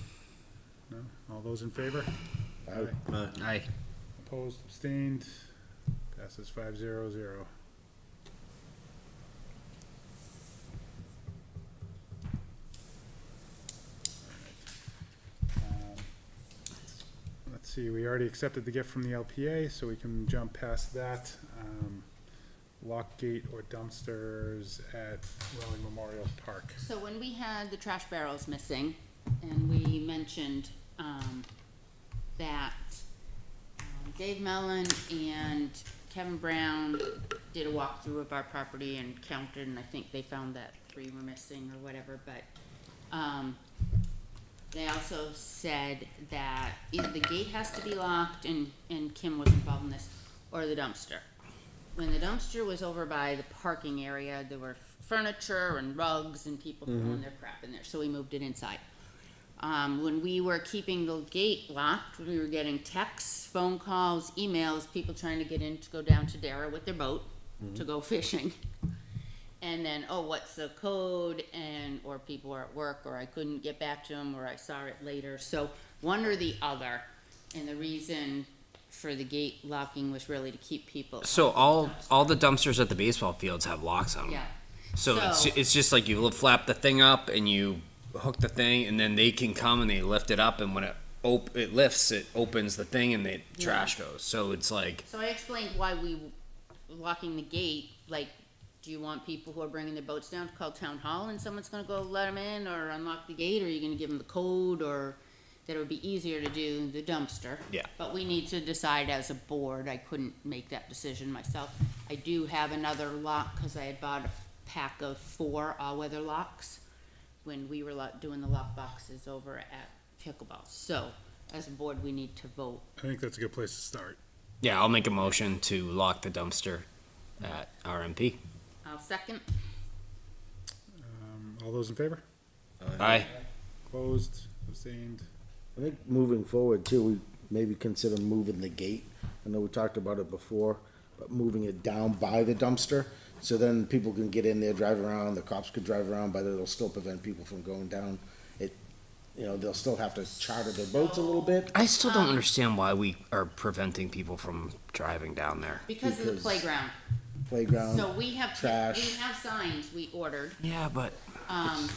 No? All those in favor? Aye. Opposed, abstained, passes 500. Let's see, we already accepted the gift from the LPA, so we can jump past that. Lock gate or dumpsters at Raleigh Memorial Park. So when we had the trash barrels missing, and we mentioned, that, Dave Mellon and Kevin Brown did a walkthrough of our property and counted, and I think they found that 3 were missing or whatever, but, they also said that either the gate has to be locked, and Kim was involved in this, or the dumpster. When the dumpster was over by the parking area, there were furniture and rugs and people throwing their crap in there, so we moved it inside. When we were keeping the gate locked, we were getting texts, phone calls, emails, people trying to get in to go down to Dara with their boat to go fishing. And then, oh, what's the code? Or people were at work, or I couldn't get back to them, or I saw it later. So one or the other. And the reason for the gate locking was really to keep people. So all the dumpsters at the baseball fields have locks on them. Yeah. So it's just like you flap the thing up and you hook the thing, and then they can come and they lift it up, and when it lifts, it opens the thing, and the trash goes. So it's like, So I explained why we locking the gate, like, do you want people who are bringing their boats down to call town hall and someone's gonna go let them in or unlock the gate, or are you gonna give them the code, or that it would be easier to do the dumpster? Yeah. But we need to decide as a board, I couldn't make that decision myself. I do have another lock, cause I had bought a pack of 4 all-weather locks when we were doing the lock boxes over at Pickleball. So, as a board, we need to vote. I think that's a good place to start. yeah, I'll make a motion to lock the dumpster at RMP. I'll second. All those in favor? Aye. Opposed, abstained? I think moving forward too, we maybe consider moving the gate. I know we talked about it before, but moving it down by the dumpster, so then people can get in there, drive around, the cops could drive around, but it'll still prevent people from going down. They'll still have to charter their boats a little bit. I still don't understand why we are preventing people from driving down there. Because of the Because- playground. Playground. So we have, trash. we have signs we ordered, Yeah, but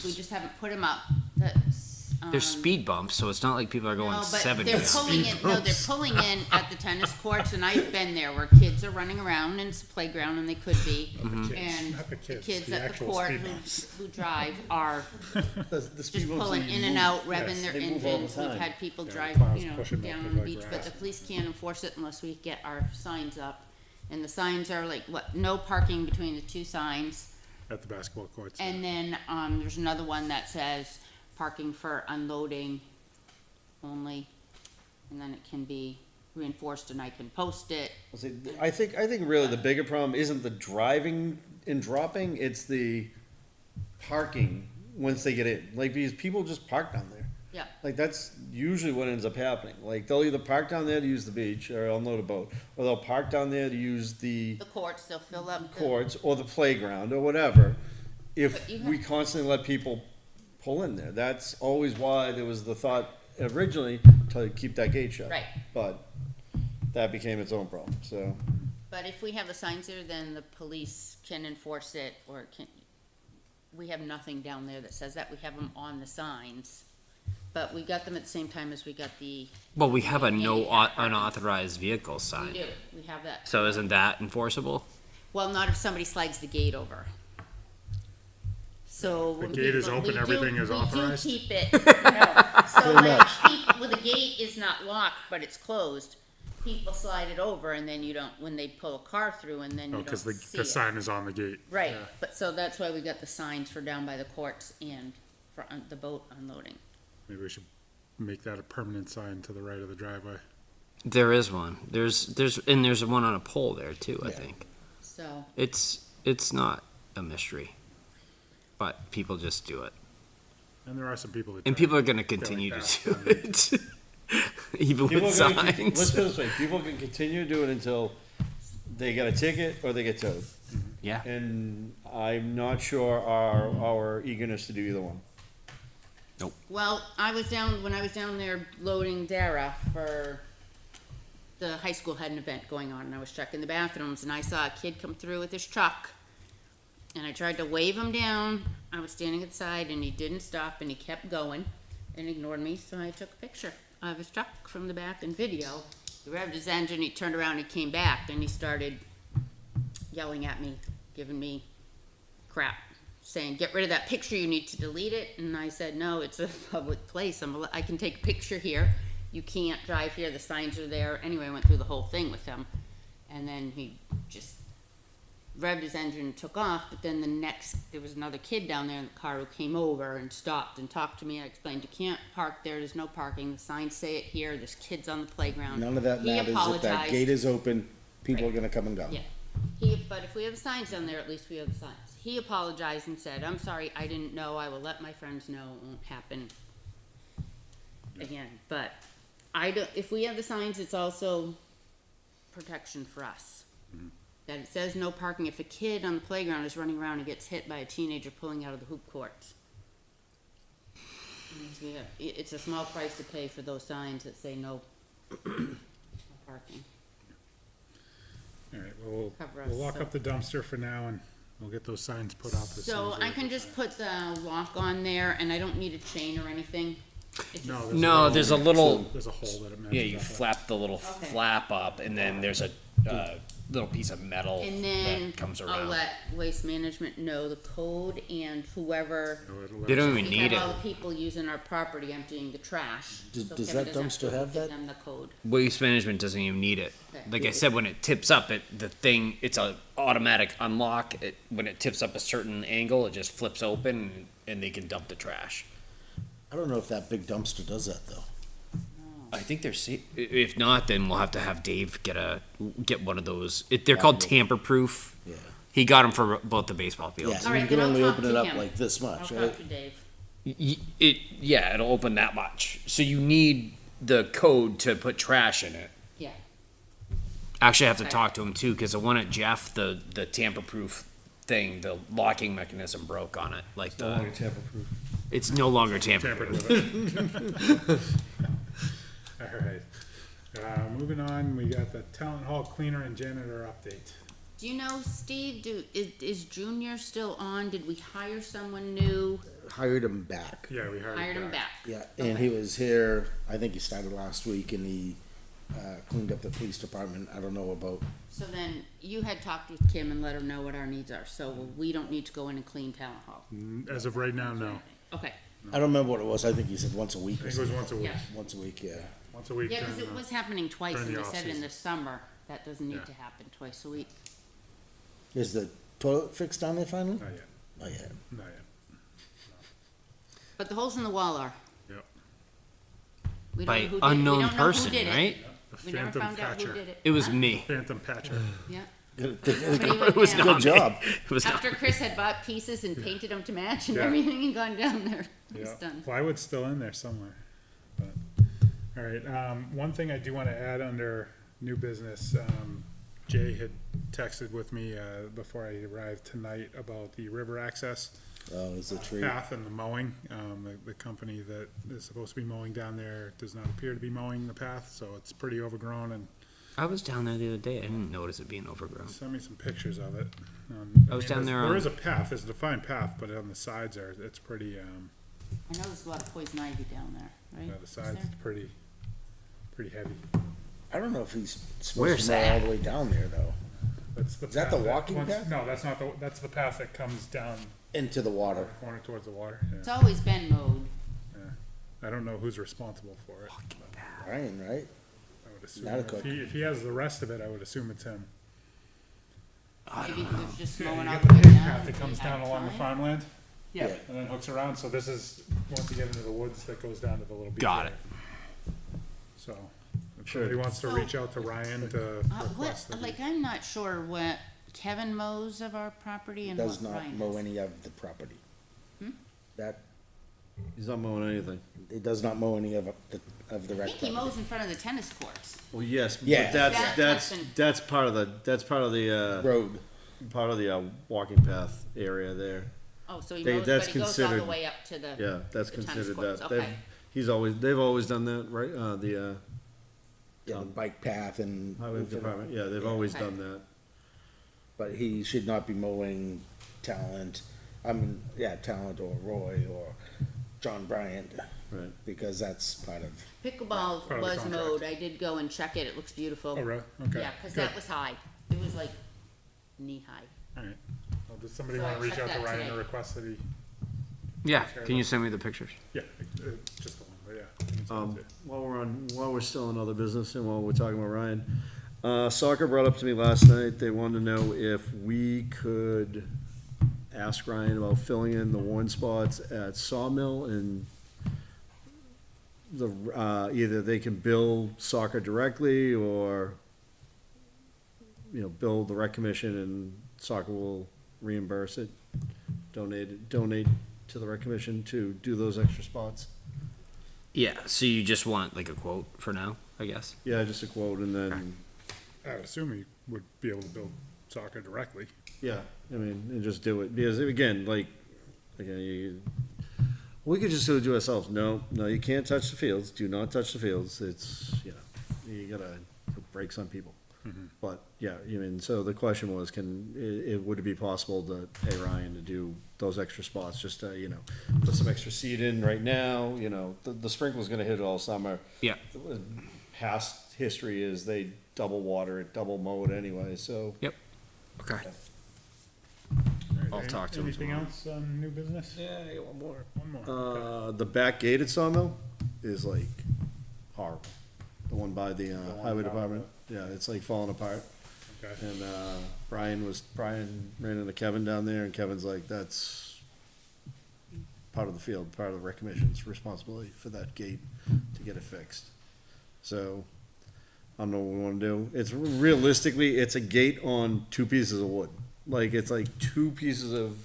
we just haven't put them up. That's, there's speed bumps, so it's not like people are going no, but 70. they're now. pulling in, no, they're pulling in at the tennis courts, and I've been there where kids are running around and it's a playground, and they could be. And Not the the kids, kids the at the actual court speed bumps. who drive are The just speed bumps pulling that in you and move. out, revving their they move all the engines. We've time. had people Yeah, drive, plows you know, pushing them down 'cause on the like beach, but grass. the police can't enforce it unless we get our signs up. And the signs are like, what, no parking between the 2 signs. at the basketball courts. And then, there's another one that says parking for unloading only, and then it can be reinforced and I can post it. I think really the bigger problem isn't the driving and dropping, it's the parking once they get in. Like, because people just park down there. Yeah, Like, that's usually what ends up happening. Like, they'll either park down there to use the beach, or unload a boat, or they'll park down there to use the the courts, they'll fill up the. courts, or the playground, or whatever. If But you we have- constantly let people pull in there, that's always why there was the thought originally to keep that gate shut. Right. But that became its own problem, so. But if we have the signs there, then the police can enforce it, or can, we have nothing down there that says that, we have them on the signs. But we got them at the same time as we got the, Well, we have a no Handicap parking. unauthorized vehicle we sign. do, we have that. So isn't that enforceable? Well, not if somebody slides the gate over. So. The when gate is people- open, we do- everything is authorized? We do keep it, no, so Pretty like, much. well, the gate is not locked, but it's closed. People slide it over and then you don't, when they pull a car through and then you Oh, don't cause see the it. sign is on the gate. Right, Yeah. but so that's why we got the signs for down by the courts and for the boat unloading. Maybe we should make that a permanent sign to the right of the driveway. There is one. There's one on a pole there too, I Yeah. think. So, It's not a mystery. But people just do it. And there are some people that. And drive people are gonna fairly continue to fast. do it. Even People with are gonna let's signs. put it this way, people can continue to do it until they get a ticket or they get towed. Yeah. And I'm not sure our eagerness to do either one. well, when I was down there loading Dara for the high school had an event going on and I was checking the bathrooms and I saw a kid come through with his truck. And I tried to wave him down. I was standing at the side and he didn't stop and he kept going and ignored me, so I took a picture of his truck from the back and video. He revved his engine, he turned around, he came back, and he started yelling at me, giving me crap, saying, "Get rid of that picture, you need to delete it." And I said, "No, it's a public place. I can take a picture here. You can't drive here, the signs are there." Anyway, I went through the whole thing with him. And then he just revved his engine and took off, but then there was another kid down there in the car who came over and stopped and talked to me. I explained, you can't park there, there's no parking, the signs say it here, there's kids on the playground. None of that He matters. If that apologized. gate is open, people are gonna come and go. Yeah. But if we have the signs down there, at least we have the signs. He apologized and said, "I'm sorry, I didn't know, I will let my friends know, it won't happen again." But if we have the signs, it's also protection for us. That it says no parking if a kid on the playground is running around and gets hit by a teenager pulling out of the hoop courts. It's a small price to pay for those signs that say no parking. All right, well, Cover us, we'll lock so- up the dumpster for now and we'll get those signs put up as soon So as we- I can just put the lock on there and I don't need a chain or anything? It's No, just- there's No, there's a little. There's a hole that it matches Yeah, you up with. flap the little Okay. flap up, and then there's a little piece of metal And then that comes I'll around. let Waste Management know the code and whoever, So it'll let They us- don't even we need have all it. the people using our property emptying the trash. Does- So does Kevin that doesn't dumpster to have give that? them the code. Waste management doesn't even need it. Okay. Like I said, when it tips up, the thing, it's a automatic unlock. When it tips up a certain angle, it just flips open, and they can dump the trash. I don't know if that big dumpster does that though. I think they're safe. If not, then we'll have to have Dave get one of those. They're called tamper-proof. Yeah. He got them for both the baseball fields. Yeah, All right, you can then I'll only talk open it to up him. like this I'll much, talk right? to Dave. Yeah, it'll open that much. So you need the code to put trash in it. Yeah. Actually, I have to Okay. talk to him too, because the one at Jeff, the tamper-proof thing, the locking mechanism broke on it. Like No longer tamper-proof. it's no longer Tampered tamper-proof. with it. All right. Moving on, we got the town hall cleaner and janitor update. Do you know, Steve, is Junior still on? Did we hire someone new? Hired him back. Yeah, we Hired him back? Yeah, and he was here, I think he started last week and he, cleaned up the police department. I don't know about, So then, you had talked with Kim and let her know what our needs are, so we don't need to go in and clean town hall? As of right now, no. Okay, I don't remember what it was. I think he said once a week I or think it was something. once a week. yeah. Once a week, yeah. Once a week. Yeah, because during it the- was happening twice, during and the they said in off-season. the summer, that doesn't need Yeah. to happen twice a week. Is the toilet fixed down there finally? Not yet. Not yet. Not yet. But the holes in the wall are. Yep. We don't By know who did it. We unknown don't know who person, did it. right? The We never phantom found out who patcher. did it. It was Huh? me. Phantom patcher. Yeah. Good, Somebody went It was down. not good job. It was not. After Chris had bought pieces and painted them to match and Yeah. everything and gone down there, it was Yeah, done. plywood's still in there somewhere. But, all right, one thing I do want to add under new business, Jay had texted with me before I arrived tonight about the river access Oh, it's a tree. path and the mowing. The company that is supposed to be mowing down there does not appear to be mowing the path, so it's pretty overgrown, and I was down there the other day. I didn't notice it being overgrown. send me some pictures of it. I was down there's- there There on- is a path, there's a defined path, but on the sides are, it's pretty, I know there's a lot of poison ivy down there, right? the Is sides there? is pretty heavy. I don't know if he's supposed Where's to mow all that? the way down there though. That's the Is that the path walking once- path? No, that's not that's the path that comes down Into the the water. corner towards the water. It's Yeah. always been mowed. I don't know who's responsible for it. Ryan, right? I would assume, Not a if cook. if he has the rest of it, I would assume it's him. Maybe he was just Yeah, mowing you all get the the way paved down. path that and comes he down had along the time. farmland Yeah. and then hooks around, so this is, once you get into the woods, that goes down to the little beach. Got area. So, if Sure. somebody wants to So- reach out to Ryan to What, request that. like, I'm not sure what Kevin mows of our property and Does what not Ryan mow does. any of the property. Hmm? That, He's not mowing anything. it does not mow any of the I rec think he mows property. in front of the tennis courts. Well, yes, Yeah. but That- that's that's been- that's part of the Road. walking path area there. Oh, so he They- mows, but that's he goes all the considered- way up to the. Yeah, that's The tennis considered courts, that. okay. They've always done that, right? Yeah, the bike path and. Highway department. Yeah, they've always Okay. done that. But he should not be mowing Talent, Talent or Roy or John Bryant, Right. because that's part of, Pickleball Part of the was contract. mowed. I did go and check it. It looks beautiful. Oh, really? Okay. Yeah, cause Good. that was high. It was like knee high. All right. Well, does somebody So want I to reach checked out to that Ryan today. to request that he, Yeah. Can you send me the pictures? yeah, just the one, but yeah. While we're still in other business and while we're talking about Ryan, soccer brought up to me last night, they wanted to know if we could ask Ryan about filling in the worn spots at Sawmill and either they can bill soccer directly or, bill the rec commission and soccer will reimburse it, donate to the rec commission to do those extra spots. Yeah. So you just want like a quote for now, I guess. Yeah, just a quote and then, I would assume he would be able to build soccer directly. yeah, I mean, and just do it, because again, we could just do it ourselves, no, you can't touch the fields, do not touch the fields, it's, you gotta put brakes on people. But, yeah, so the question was, would it be possible to pay Ryan to do those extra spots, just to, put some extra seed in right now, the sprinkler's gonna hit it all summer. Yeah. Past history is they double water it, double mow it anyway, so. Yep. Okay. All right, I'll talk to him Anything tomorrow. else on new business? Yeah, I got one more. One more. Okay. The back gate at Sawmill is like horrible. The one by the one highway by department, yeah, it's like falling apart. Okay. And, Brian ran into Kevin down there and Kevin's like, that's part of the field, part of the rec commission's responsibility for that gate to get it fixed. So, I don't know what we wanna do. It's realistically, it's a gate on two pieces of wood. Like, it's like two pieces of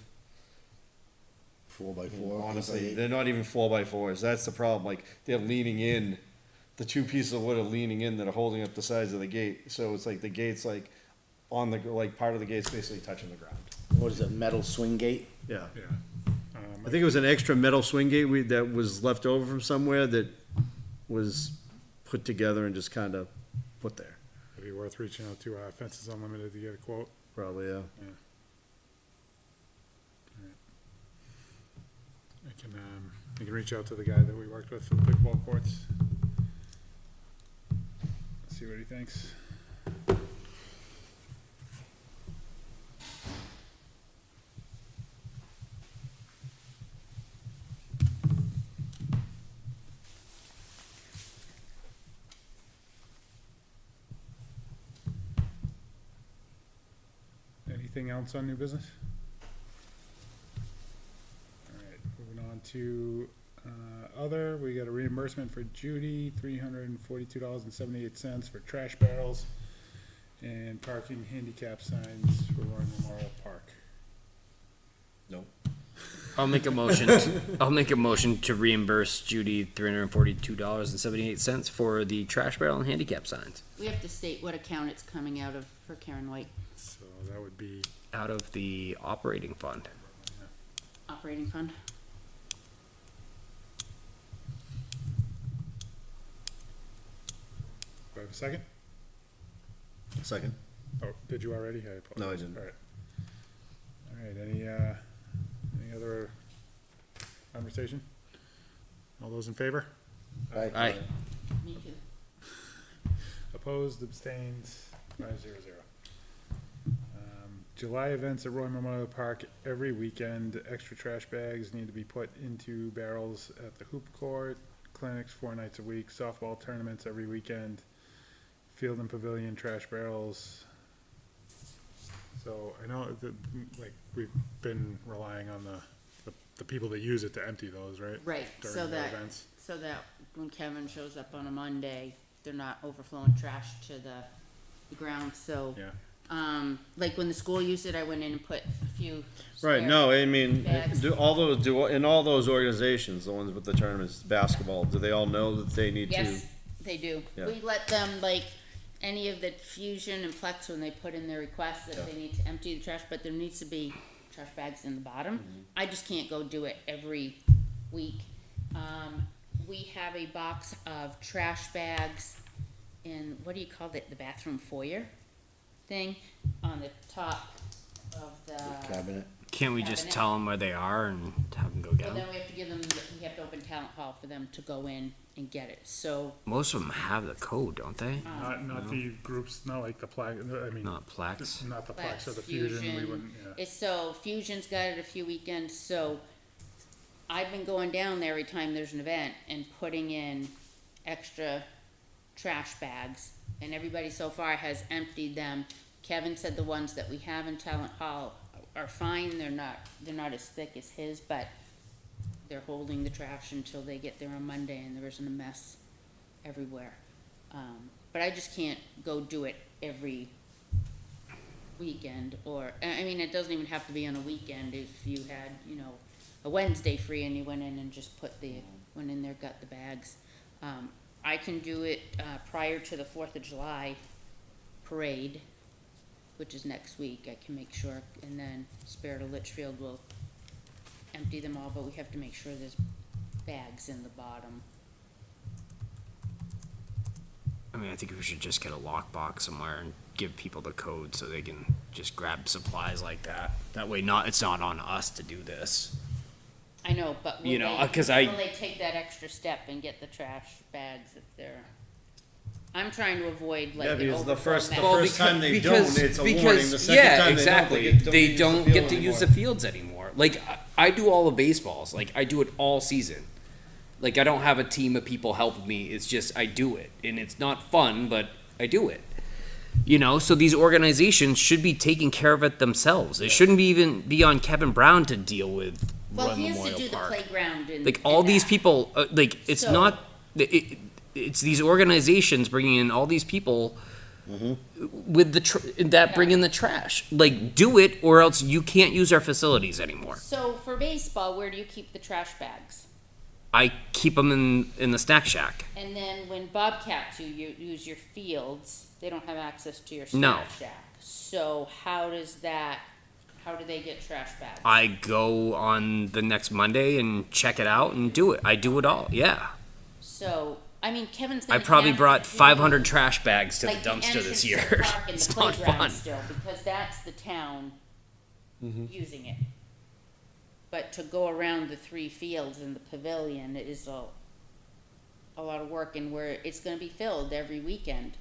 4x4. honestly, they're not even 4x4s. That's the problem. Like they're leaning in. The two pieces of wood are leaning in that are holding up the sides of the gate. So it's like the gate's like on the part of the gate's basically touching the ground. What is it, metal swing gate? Yeah, Yeah. I think it was an extra metal swing gate that was left over from somewhere that was put together and just kind of put there. It'd be worth reaching out to Fences Unlimited to get a quote. Probably, yeah. I can reach out to the guy that we worked with for the pickleball courts. See what he thinks. Anything else on new business? to, other, we got a reimbursement for Judy, $342.78 for trash barrels and parking handicap signs for Roy Memorial Park. No. I'll make a motion, to reimburse Judy $342.78 for the trash barrel and handicap signs We have to state what account it's coming out of for Karen White, So that would be, out of the operating fund. operating fund. do I have a second? Second. Oh, did you already? I apologize. No, I didn't. All right, any other conversation? All those in favor? Aye. Me too. Opposed, abstained, 500. July events at Roy Memorial Park every weekend. Extra trash bags need to be put into barrels at the hoop court. Clinics 4 nights a week. Softball tournaments every weekend. Field and pavilion trash barrels. So I know that, like, we've been relying on the people that use it to empty those, right? Right, During so the that, events. so that when Kevin shows up on a Monday, they're not overflowing trash to the ground, so. Yeah. Like when the school used it, I went in and put a few. Right, spare no, I mean, bags. in all those organizations, the ones with the tournaments, basketball, do they all know that they need to? Yes, they do. Yeah. We let them, like, any of the Fusion and Plex, when they put in their request that they need to empty the trash, but there needs to be trash bags in the bottom. I just can't go do it every week. We have a box of trash bags in, what do you call it, the bathroom foyer thing on the top of the. Cabinet. Can't we just Cabinet. tell them where they are and have them go get Well, them? then we have to give them, we have to open talent hall for them to go in and get it, so. Most of them have the code, don't they? Not the groups, not like the plaque, I mean. Not Plex. Not the Plex, Plex or the Fusion, we Fusion. wouldn't, yeah. It's so, Fusion's got it a few weekends, so I've been going down there every time there's an event and putting in extra trash bags, and everybody so far has emptied them. Kevin said the ones that we have in Talent Hall are fine, they're not as thick as his, but they're holding the trash until they get there on Monday, and there isn't a mess everywhere. But I just can't go do it every weekend, or, I mean, it doesn't even have to be on a weekend. If you had, a Wednesday free and you went in and just went in there, got the bags. I can do it, prior to the 4th of July parade, which is next week. I can make sure, and then Spirit of Litchfield will empty them all, but we have to make sure there's bags in the bottom. I mean, I think we should just get a lockbox somewhere and give people the code so they can just grab supplies like that. That way, it's not on us to do this. I know, but will You know, they, 'cause will they take that extra step and get the trash bags if they're? I'm trying to avoid like Yeah, an because the overflow first- mess. the first time they don't, it's a warning. The second yeah, time they don't, exactly. they don't They get don't to get use to the use field the fields anymore. I do all the baseballs. Like I do it all season. Like I don't have a team of people helping me. It's just I do it, and it's not fun, but I do it. So these organizations should be taking care of it themselves. It shouldn't even be on Kevin Brown to deal with Well, Roy he has to Memorial do the Park. playground and Like all and these that. people, it's So- not. It's these organizations bringing in all these people with that bring in the trash. Like, do it, or else you can't use our facilities anymore. So for baseball, where do you keep the trash bags? I keep them in the snack shack. And then when Bobcats you use your fields, they don't have access to your No. snack shack. So how do they get trash bags? I go on the next Monday and check it out and do it. I do it all. Yeah, So, I mean, Kevin's I gonna probably have brought to do, 500 trash bags to like, the dumpster entrance this to the year. park and It's the not playground fun. still, because that's the town using it. But to go around the 3 fields in the pavilion is a lot of work, and where it's gonna be filled every weekend.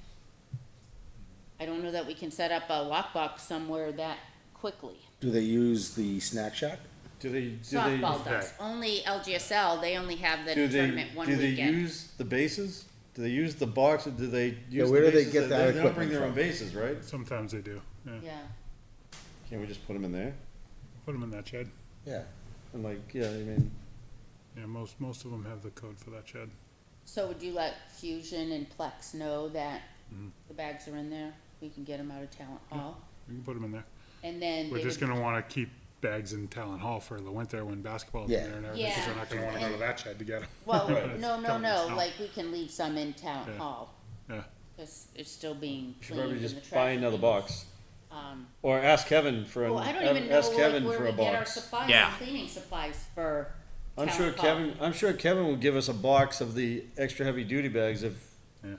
I don't know that we can set up a lockbox somewhere that quickly. Do they use the snack shack? Softball does. Only LGSL, they only have the tournament one do they weekend. use the bases? Do they use the box, or do they use where the do they bases? get that They don't bring equipment their own from? bases, right? Sometimes they do, yeah. Yeah. Can't we just put them in there? Put them in that shed. Yeah. And I mean, Yeah, most of them have the code for that shed. So would you let Fusion and Plex know that Mm-hmm. the bags are in there? We can get them out of Talent Hall? We can put them in there. And then We're they just would- gonna wanna keep bags in Talent Hall for the winter when basketball's in Yeah. there and everything, 'cause we're not gonna wanna go to Yeah. that shed to get them. Well, It's no, covered in snow. like we can leave some in Town Yeah. Hall, Yeah, cause it's still being Should cleaned probably and the just buy trash another is- box. Um, Or ask Kevin for well, I don't even know ask like Kevin where for we a get our box. supplies Yeah. and cleaning supplies for I'm Town sure Hall. Kevin will give us a box of the extra heavy duty bags if yeah.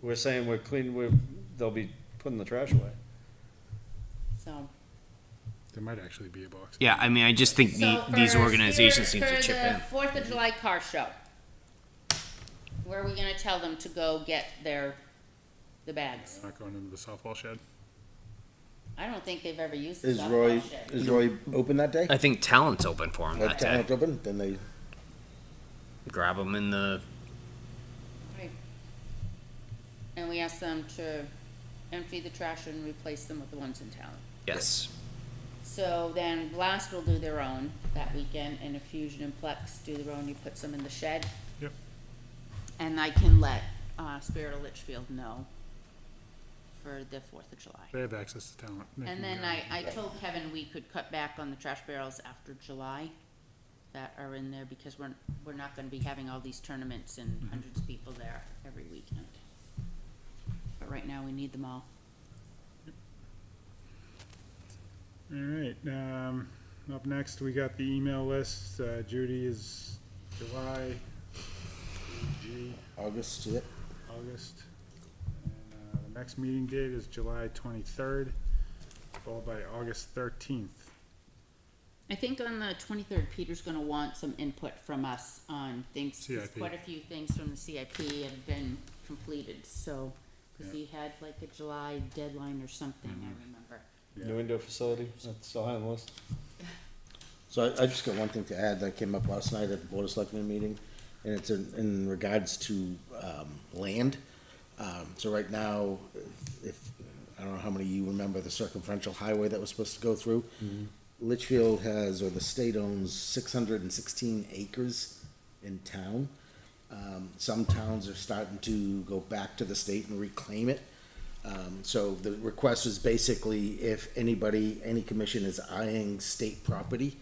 we're saying they'll be putting the trash away. So. There might actually be a box. Yeah, I mean, I just think So these for organizations need Spirit- to chip For in. the Fourth of July car show, where are we gonna tell them to go get the bags? Not going into the softball shed. I don't think they've ever used the Is Roy, softball shed. is Roy open that day? I think talent's open for them Like that day. talent open, then they, Grab them in the. Right. And we ask them to empty the trash and replace them with the ones in town. Yes. So then Blast will do their own that weekend, and if Fusion and Plex do their own, you put some in the shed. Yep. And I can let, Spirit of Litchfield know for the Fourth of July. They have access to Talent. They And can then go. I told Kevin we could cut back on the trash barrels after July that are in there, because we're not gonna be having all these tournaments and hundreds of people there every weekend. But right now, we need them all. All right, up next, we got the email list. Judy is July, G, August, yeah. August. And, the next meeting date is July 23rd, followed by August 13th. I think on the 23rd, Peter's gonna want some input from us on things, 'cause CIP. quite a few things from the CIP have been completed, so, cause Yeah. he had like a July deadline or something, I remember. Yeah. New indoor facility, that's still high on the list. So I just got one thing to add that came up last night at the Board of Selectmen meeting, and it's in regards to, land. So right now, if, I don't know how many of you remember the circumferential highway that was supposed to go through. Litchfield has, or the state owns 616 acres in town. Some towns are starting to go back to the state and reclaim it. So the request is basically if anybody, any commission is eyeing state property,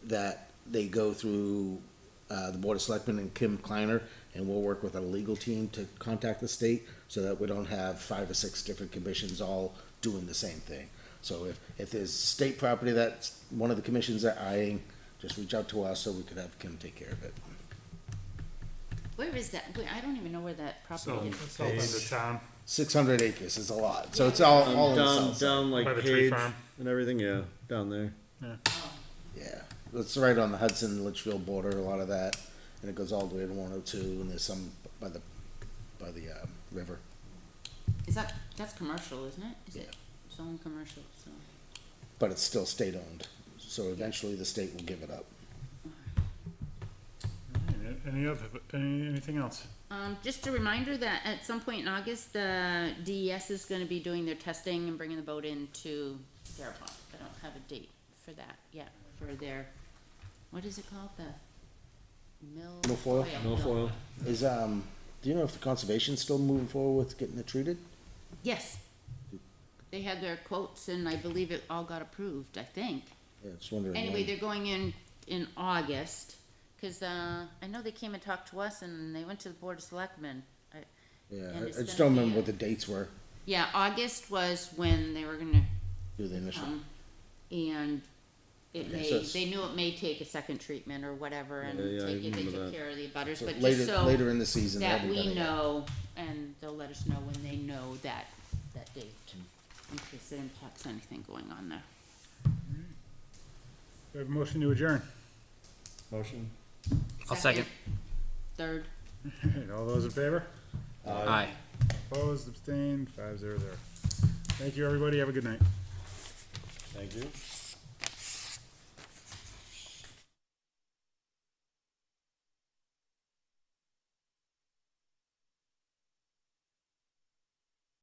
that they go through, the Board of Selectmen and Kim Kleiner, and we'll work with a legal team to contact the state, so that we don't have 5 or 6 different commissions all doing the same thing. So if there's state property that one of the commissions are eyeing, just reach out to us so we could have Kim take care of it. Where is that? I don't even know where that So, property it's is. all in the town, 600 acres is a lot, so it's all on the Down, south side. down by like the tree Page farm. and everything, yeah, down there. Yeah, it's right on the Hudson Litchfield border, a lot of that, and it goes all the way to 102, and there's some by the river. Is that's commercial, isn't it? Is it zone commercial, so. But it's still state-owned, so eventually the state will give it up. Anything else? Just a reminder that at some point in August, the DES is gonna be doing their testing and bringing the boat into Darabont. I don't have a date for that yet, for their, what is it called, the Milfoil? Milfoil. Is, do you know if the conservation's still moving forward with getting it treated? Yes. They had their quotes and I believe it all got approved, I think. Yeah, just wondering. Anyway, when. they're going in August, cause, I know they came and talked to us and they went to the Board of Selectmen. Yeah, and I it's just gonna don't be remember a- what the dates were, Yeah, August was when they were gonna do the initial. and it Okay, may, so it's- they knew it may take a second treatment or whatever, and Yeah, I take it, they remember took that. care of the abutters, So but later, just so later in the season. they that haven't done we it yet. know, and they'll let us know when they know that date, in case it impacts anything going on there. We have a motion to adjourn. Motion. I'll second. Third. All right, all those in favor? Aye. Opposed, abstained, 5-0-0. Thank you, everybody. Have a good night. Thank you.